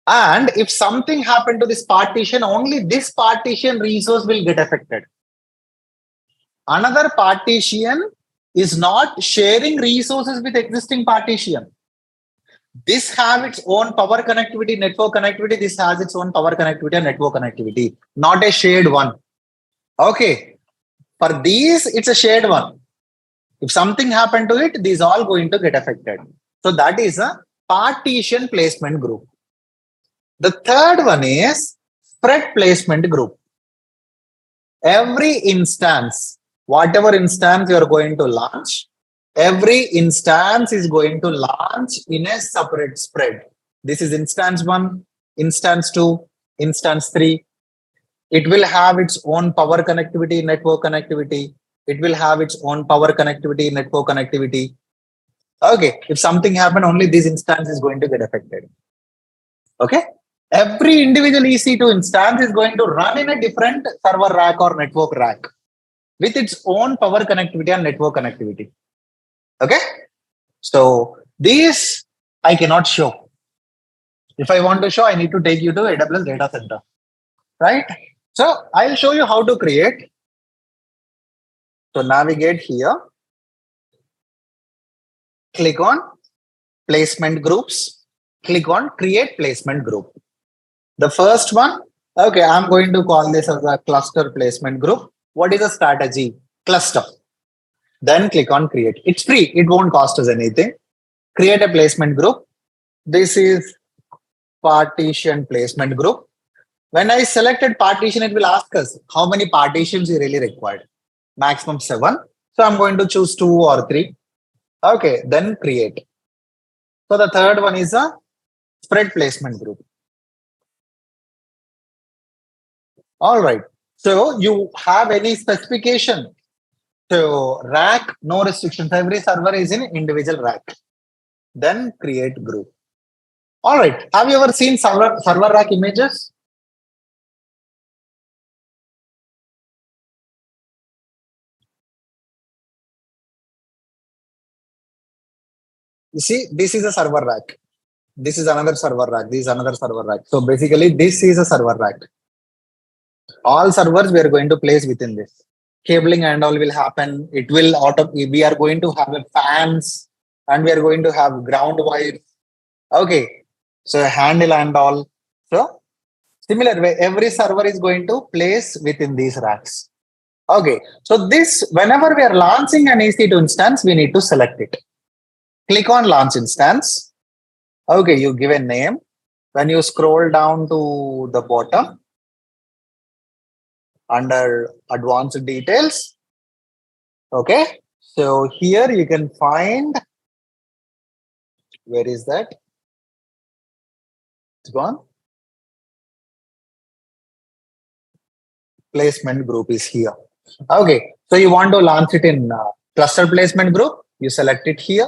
And if something happened to this partition, only this partition resource will get affected. Another partition is not sharing resources with existing partition. This has its own power connectivity, network connectivity. This has its own power connectivity and network connectivity, not a shared one. Okay, for these, it's a shared one. If something happened to it, these all going to get affected. So that is a partition placement group. The third one is spread placement group. Every instance, whatever instance you are going to launch, every instance is going to launch in a separate spread. This is instance 1, instance 2, instance 3. It will have its own power connectivity, network connectivity. It will have its own power connectivity, network connectivity. Okay, if something happened, only this instance is going to get affected. Okay, every individual EC2 instance is going to run in a different server rack or network rack with its own power connectivity and network connectivity. Okay, so these I cannot show. If I want to show, I need to take you to AWS data center, right? So I'll show you how to create. So navigate here, click on placement groups, click on create placement group. The first one, okay, I'm going to call this as a cluster placement group. What is the strategy? Cluster. Then click on create. It's free. It won't cost us anything. Create a placement group. This is partition placement group. When I selected partition, it will ask us how many partitions you really required. Maximum 7. So I'm going to choose 2 or 3. Okay, then create. So the third one is a spread placement group. All right. So you have any specification? So rack, no restrictions. Every server is in individual rack. Then create group. All right. Have you ever seen server rack images? You see, this is a server rack. This is another server rack. This is another server rack. So basically, this is a server rack. All servers we are going to place within this. Cabling and all will happen. It will we are going to have fans and we are going to have ground wires. Okay. So handle and all. So similar way, every server is going to place within these racks. Okay. So this, whenever we are launching an EC2 instance, we need to select it. Click on launch instance. Okay. You give a name. When you scroll down to the bottom, under advanced details. Okay. So here you can find, where is that? It's gone. Placement group is here. Okay. So you want to launch it in cluster placement group. You select it here.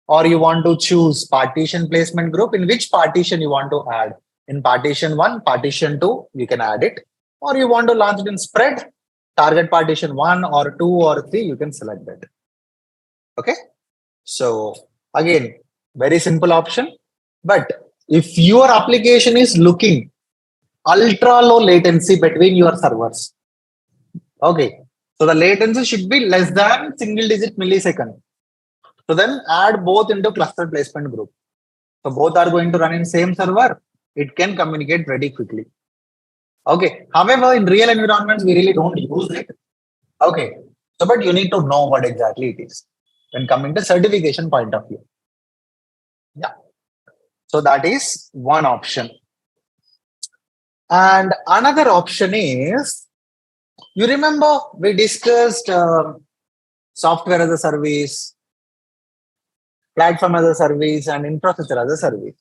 Or you want to choose partition placement group. In which partition you want to add? In partition 1, partition 2, you can add it. Or you want to launch it in spread, target partition 1 or 2 or 3, you can select that. Okay. So again, very simple option. But if your application is looking ultra low latency between your servers, okay, so the latency should be less than single digit millisecond. So then add both into cluster placement group. So both are going to run in same server. It can communicate very quickly. Okay. However, in real environments, we really don't use it. Okay. So, but you need to know what exactly it is when coming to certification point of view. Yeah. So that is one option. And another option is, you remember we discussed software as a service, platform as a service, and infrastructure as a service.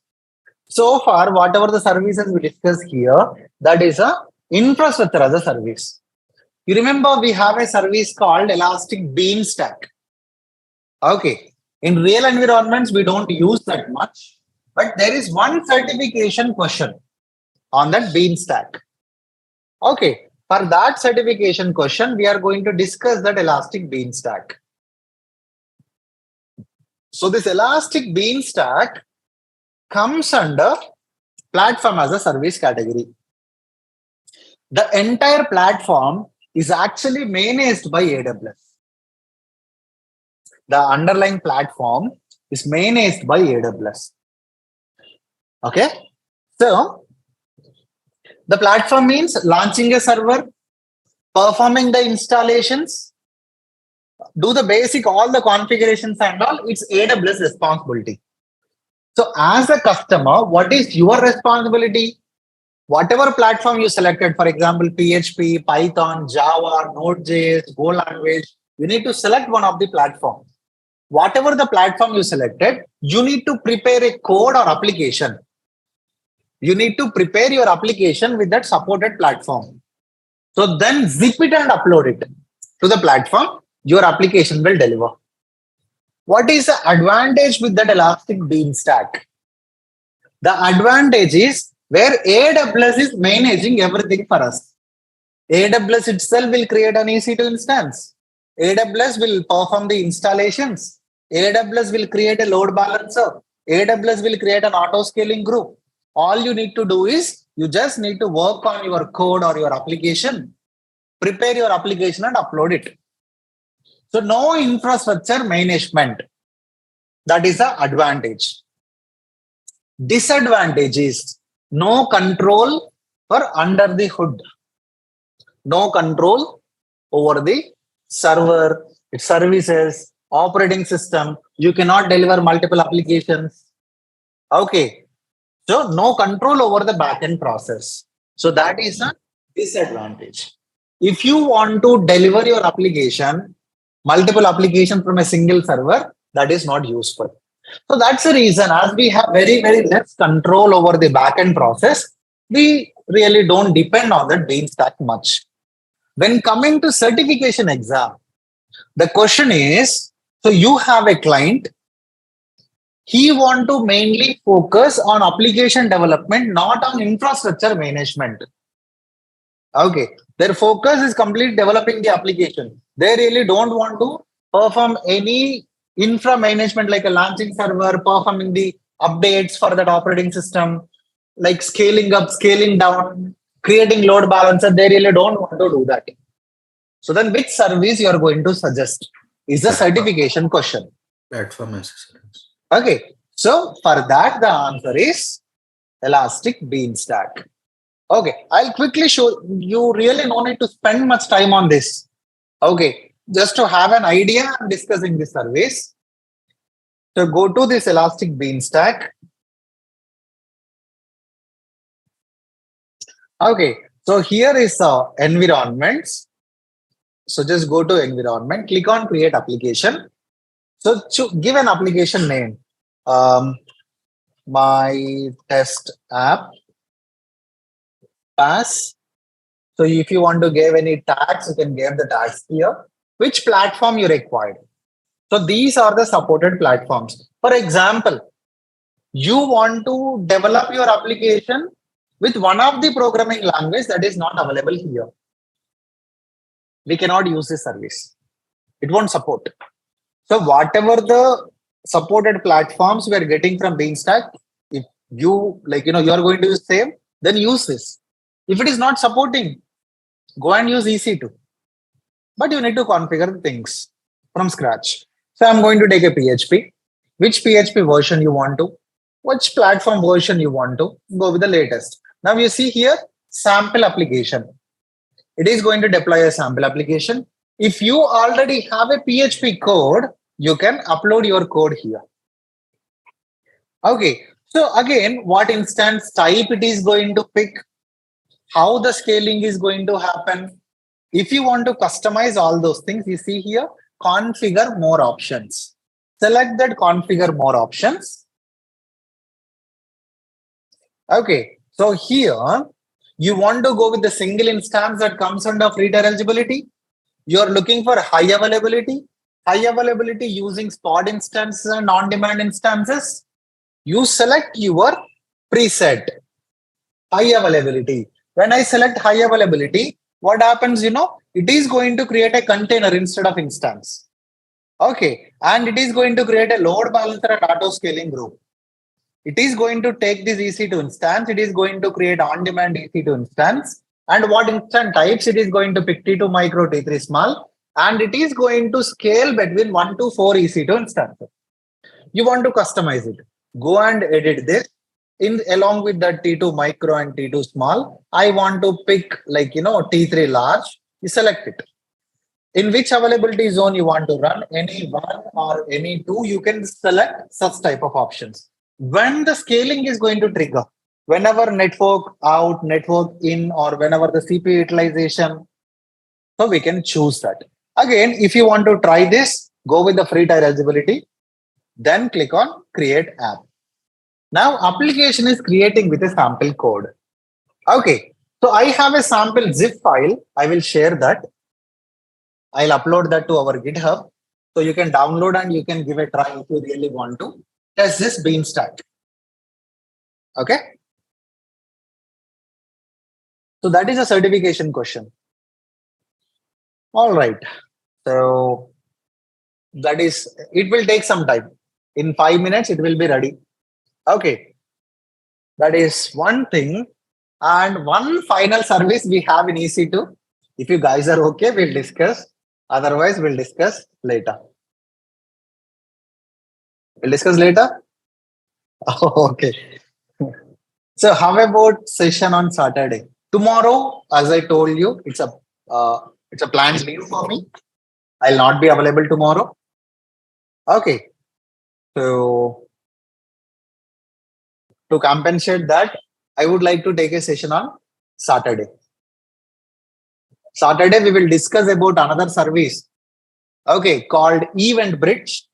So far, whatever the services we discussed here, that is a infrastructure as a service. You remember we have a service called Elastic Beanstalk. Okay. In real environments, we don't use that much, but there is one certification question on that Beanstalk. Okay. For that certification question, we are going to discuss that Elastic Beanstalk. So this Elastic Beanstalk comes under platform as a service category. The entire platform is actually managed by AWS. The underlying platform is managed by AWS. Okay. So the platform means launching a server, performing the installations, do the basic, all the configurations and all, it's AWS responsibility. So as a customer, what is your responsibility? Whatever platform you selected, for example, PHP, Python, Java, Node.js, Go language, you need to select one of the platforms. Whatever the platform you selected, you need to prepare a code or application. You need to prepare your application with that supported platform. So then zip it and upload it to the platform. Your application will deliver. What is the advantage with that Elastic Beanstalk? The advantage is where AWS is managing everything for us. AWS itself will create an EC2 instance. AWS will perform the installations. AWS will create a load balancer. AWS will create an auto scaling group. All you need to do is you just need to work on your code or your application, prepare your application and upload it. So no infrastructure management. That is the advantage. Disadvantage is no control for under the hood. No control over the server, its services, operating system. You cannot deliver multiple applications. Okay. So no control over the backend process. So that is a disadvantage. If you want to deliver your application, multiple applications from a single server, that is not useful. So that's the reason, as we have very, very less control over the backend process, we really don't depend on that Beanstalk much. When coming to certification exam, the question is, so you have a client, he want to mainly focus on application development, not on infrastructure management. Okay. Their focus is completely developing the application. They really don't want to perform any infra management, like a launching server, performing the updates for that operating system, like scaling up, scaling down, creating load balancer. They really don't want to do that. So then which service you are going to suggest is the certification question. Platform as a service. Okay. So for that, the answer is Elastic Beanstalk. Okay. I'll quickly show you. Really no need to spend much time on this. Okay. Just to have an idea, I'm discussing this service. So go to this Elastic Beanstalk. Okay. So here is environments. So just go to environment, click on create application. So give an application name. My test app pass. So if you want to give any tags, you can give the tags here. Which platform you required. So these are the supported platforms. For example, you want to develop your application with one of the programming language that is not available here. We cannot use this service. It won't support. So whatever the supported platforms we are getting from Beanstalk, if you you are going to use same, then use this. If it is not supporting, go and use EC2. But you need to configure things from scratch. So I'm going to take a PHP. Which PHP version you want to? Which platform version you want to? Go with the latest. Now you see here, sample application. It is going to deploy a sample application. If you already have a PHP code, you can upload your code here. Okay. So again, what instance type it is going to pick, how the scaling is going to happen. If you want to customize all those things, you see here, configure more options. Select that configure more options. Okay. So here, you want to go with the single instance that comes under free tier eligibility. You're looking for high availability using spot instances and on-demand instances. You select your preset, high availability. When I select high availability, what happens, it is going to create a container instead of instance. Okay. And it is going to create a load balancer and auto scaling group. It is going to take this EC2 instance. It is going to create on-demand EC2 instance. And what instant types it is going to pick T2 micro, T3 small. And it is going to scale between 1 to 4 EC2 instances. You want to customize it. Go and edit this. Along with that T2 micro and T2 small, I want to pick T3 large. You select it. In which availability zone you want to run, any one or any two, you can select such type of options. When the scaling is going to trigger, whenever network out, network in, or whenever the CPU utilization, so we can choose that. Again, if you want to try this, go with the free tier eligibility, then click on create app. Now application is creating with a sample code. Okay, so I have a sample zip file. I will share that. I'll upload that to our GitHub. So you can download and you can give a try if you really want to test this Beanstalk. Okay. So that is a certification question. All right. So that is, it will take some time. In 5 minutes, it will be ready. Okay. That is one thing. And one final service we have in EC2. If you guys are okay, we'll discuss. Otherwise, we'll discuss later. We'll discuss later? Okay. So how about session on Saturday? Tomorrow, as I told you, it's a planned leave for me. I'll not be available tomorrow. Okay. So to compensate that, I would like to take a session on Saturday. Saturday, we will discuss about another service, okay, called Event Bridge.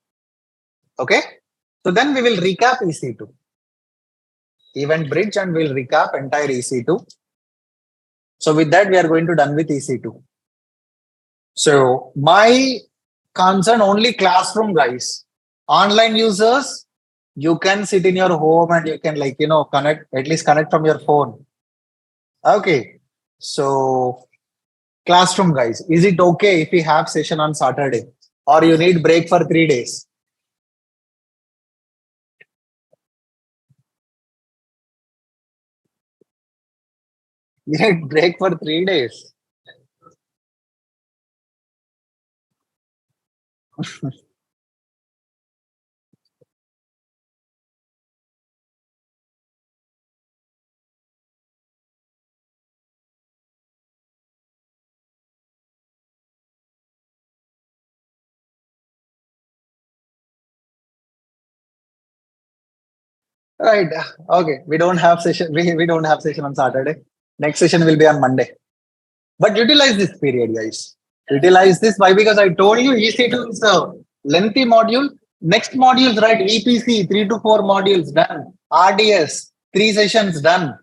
Okay. So then we will recap EC2. Event Bridge, and we'll recap entire EC2. So with that, we are going to done with EC2. So my concern only classroom guys. Online users, you can sit in your home and you can connect from your phone. Okay. So classroom guys, is it okay if we have session on Saturday, or you need break for 3 days? We had break for 3 days. Right. Okay. We don't have session. We don't have session on Saturday. Next session will be on Monday. But utilize this period, guys. Utilize this. Why? Because I told you EC2 is a lengthy module. Next modules, right? EPC, 3 to 4 modules done. RDS, 3 sessions done.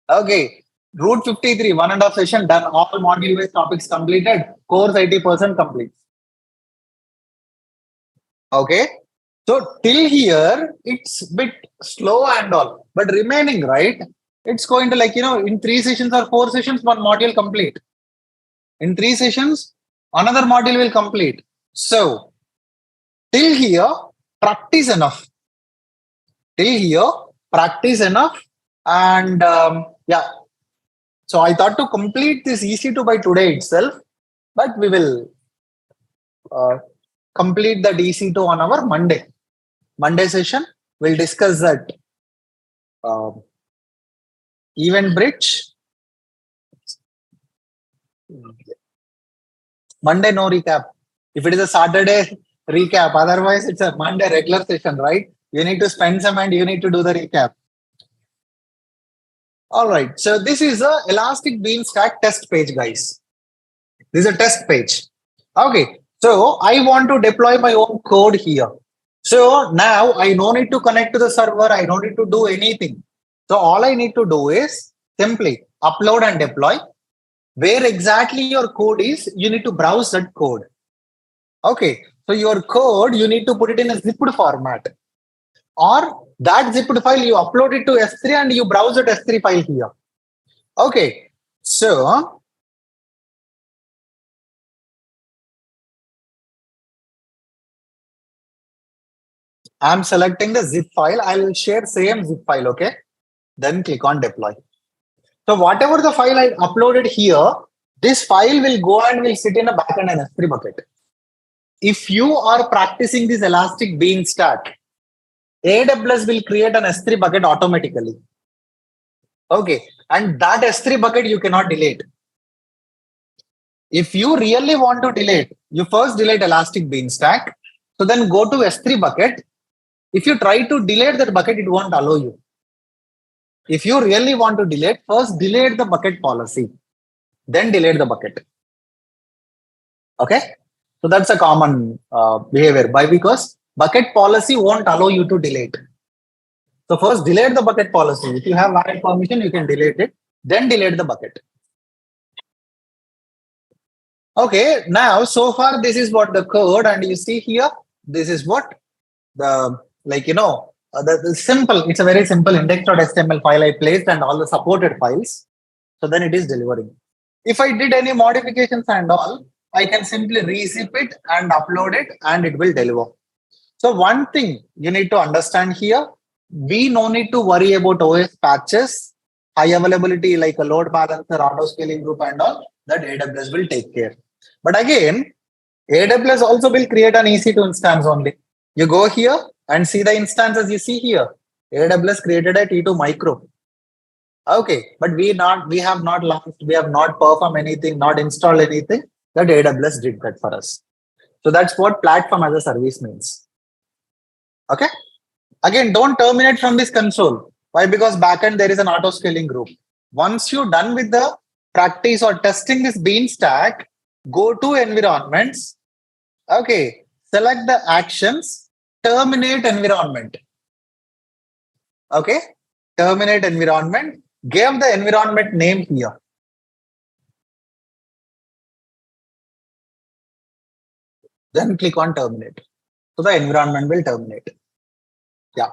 Okay. Route 53, 1.5 session done. All module-based topics completed. Course 80% complete. Okay. So till here, it's bit slow and all, but remaining, right? It's going to like, in 3 sessions or 4 sessions, one module complete. In 3 sessions, another module will complete. So till here, practice enough. Till here, practice enough. And yeah. So I thought to complete this EC2 by today itself, but we will complete that EC2 on our Monday session. We'll discuss that event bridge. Monday, no recap. If it is a Saturday, recap. Otherwise, it's a Monday regular session, right? You need to spend some and you need to do the recap. All right. So this is a Elastic Beanstalk test page, guys. This is a test page. Okay. So I want to deploy my own code here. So now I no need to connect to the server. I don't need to do anything. So all I need to do is simply upload and deploy. Where exactly your code is, you need to browse that code. Okay. So your code, you need to put it in a zipped format. Or that zipped file, you upload it to S3 and you browse that S3 file here. Okay. So I'm selecting the zip file. I'll share same zip file. Okay. Then click on deploy. So whatever the file I uploaded here, this file will go and will sit in a backend and S3 bucket. If you are practicing this Elastic Beanstalk, AWS will create an S3 bucket automatically. Okay. And that S3 bucket you cannot delete. If you really want to delete, you first delete Elastic Beanstalk. So then go to S3 bucket. If you try to delete that bucket, it won't allow you. If you really want to delete, first delete the bucket policy, then delete the bucket. Okay. So that's a common behavior. Why? Because bucket policy won't allow you to delete. So first delete the bucket policy. If you have valid permission, you can delete it, then delete the bucket. Okay, now so far this is what the code, and you see here, this is what the the simple, it's a very simple index.html file I placed and all the supported files. So then it is delivering. If I did any modifications and all, I can simply rezip it and upload it and it will deliver. So one thing you need to understand here, we no need to worry about OS patches, high availability like a load balancer, auto scaling group and all, that AWS will take care. But again, AWS also will create an EC2 instance only. You go here and see the instances you see here. AWS created a T2 micro. Okay, but we have not launched, we have not performed anything, not installed anything. That AWS did that for us. So that's what platform as a service means. Okay. Again, don't terminate from this console. Why? Because backend there is an auto scaling group. Once you're done with the practice or testing this Beanstalk, go to environments. Okay. Select the actions, terminate environment. Okay. Terminate environment. Give the environment name here. Then click on terminate. So the environment will terminate. Yeah.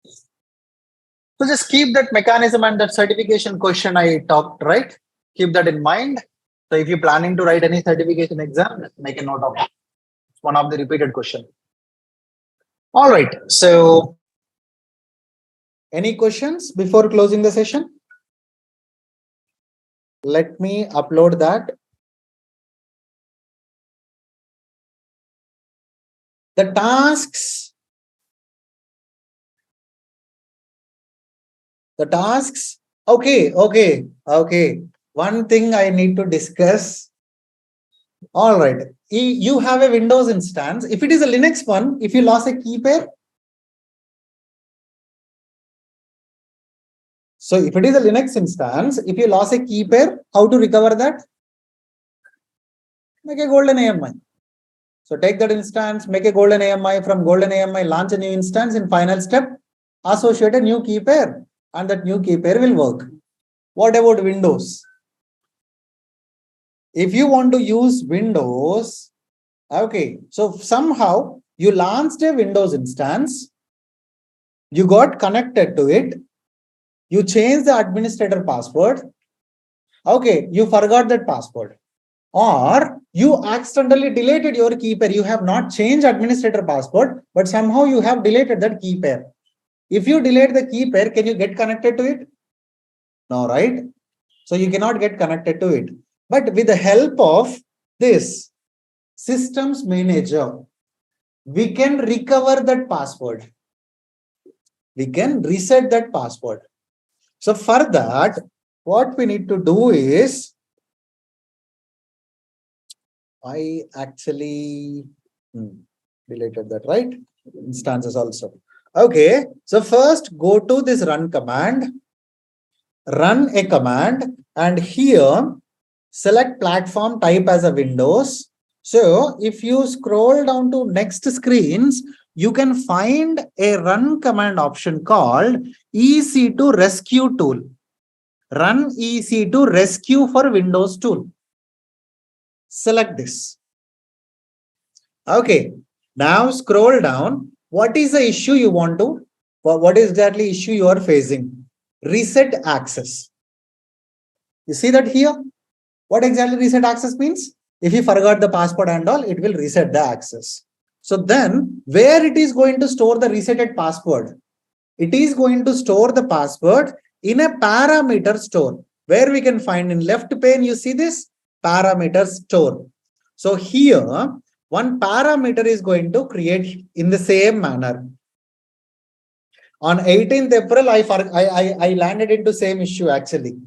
So just keep that mechanism and that certification question I talked, right? Keep that in mind. So if you're planning to write any certification exam, make a note of it. It's one of the repeated question. All right. So any questions before closing the session? Let me upload that. The tasks. Okay. One thing I need to discuss. All right. You have a Windows instance. If it is a Linux one, if you lost a key pair. So if it is a Linux instance, if you lost a key pair, how to recover that? Make a golden AMI. So take that instance, make a golden AMI. From golden AMI, launch a new instance. In final step, associate a new key pair, and that new key pair will work. What about Windows? If you want to use Windows, okay, so somehow you launched a Windows instance, you got connected to it, you changed the administrator password, okay, you forgot that password, or you accidentally deleted your key pair. You have not changed administrator password, but somehow you have deleted that key pair. If you delete the key pair, can you get connected to it? No, right? So you cannot get connected to it. But with the help of this systems manager, we can recover that password. We can reset that password. So for that, what we need to do is, I actually deleted that, right? Instances also. Okay. So first go to this run command, run a command, and here select platform type as a Windows. So if you scroll down to next screens, you can find a run command option called EC2 rescue tool. Run EC2 rescue for Windows tool. Select this. Okay. Now scroll down. What is the issue you want to? What is exactly issue you are facing? Reset access. You see that here? What exactly reset access means? If you forgot the password and all, it will reset the access. So then where it is going to store the resetted password? It is going to store the password in a parameter store, where we can find in left pane, you see this parameter store. So here, one parameter is going to create in the same manner. On 18th April, I landed into same issue actually.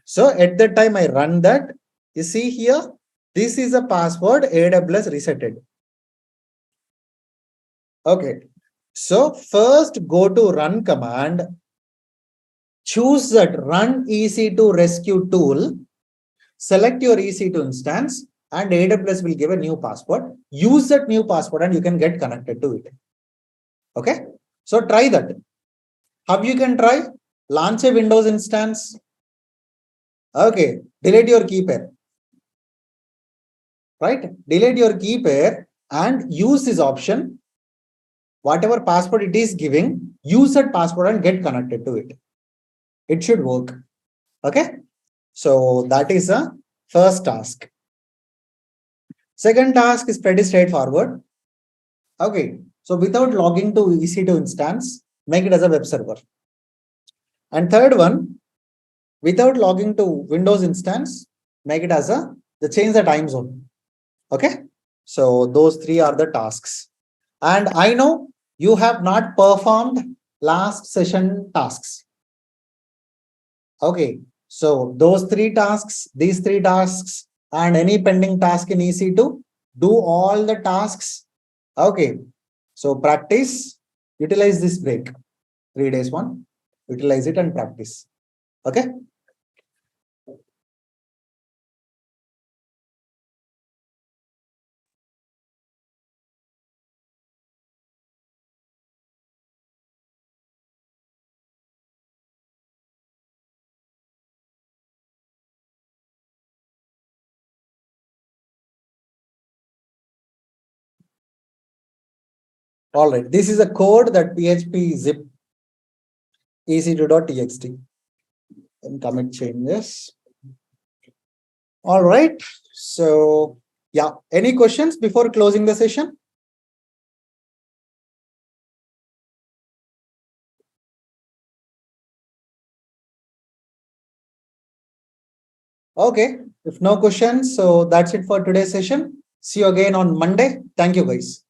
So at that time, I run that. You see here, this is a password AWS resetted. Okay. So first go to run command, choose that run EC2 rescue tool, select your EC2 instance, and AWS will give a new password. Use that new password and you can get connected to it. Okay. So try that. How you can try? Launch a Windows instance. Okay. Delete your key pair. Right? Delete your key pair and use this option. Whatever password it is giving, use that password and get connected to it. It should work. Okay. So that is the first task. Second task is pretty straightforward. Okay. So without logging to EC2 instance, make it as a web server. And third one, without logging to Windows instance, make it as change the time zone. Okay. So those three are the tasks. And I know you have not performed last session tasks. Okay. So those three tasks, these three tasks, and any pending task in EC2, do all the tasks. Okay. So practice, utilize this break. 3 days one, utilize it and practice. Okay. All right. This is a code that PHP zip ec2.txt. And commit changes. All right. So yeah, any questions before closing the session? Okay. If no questions, so that's it for today's session. See you again on Monday. Thank you, guys.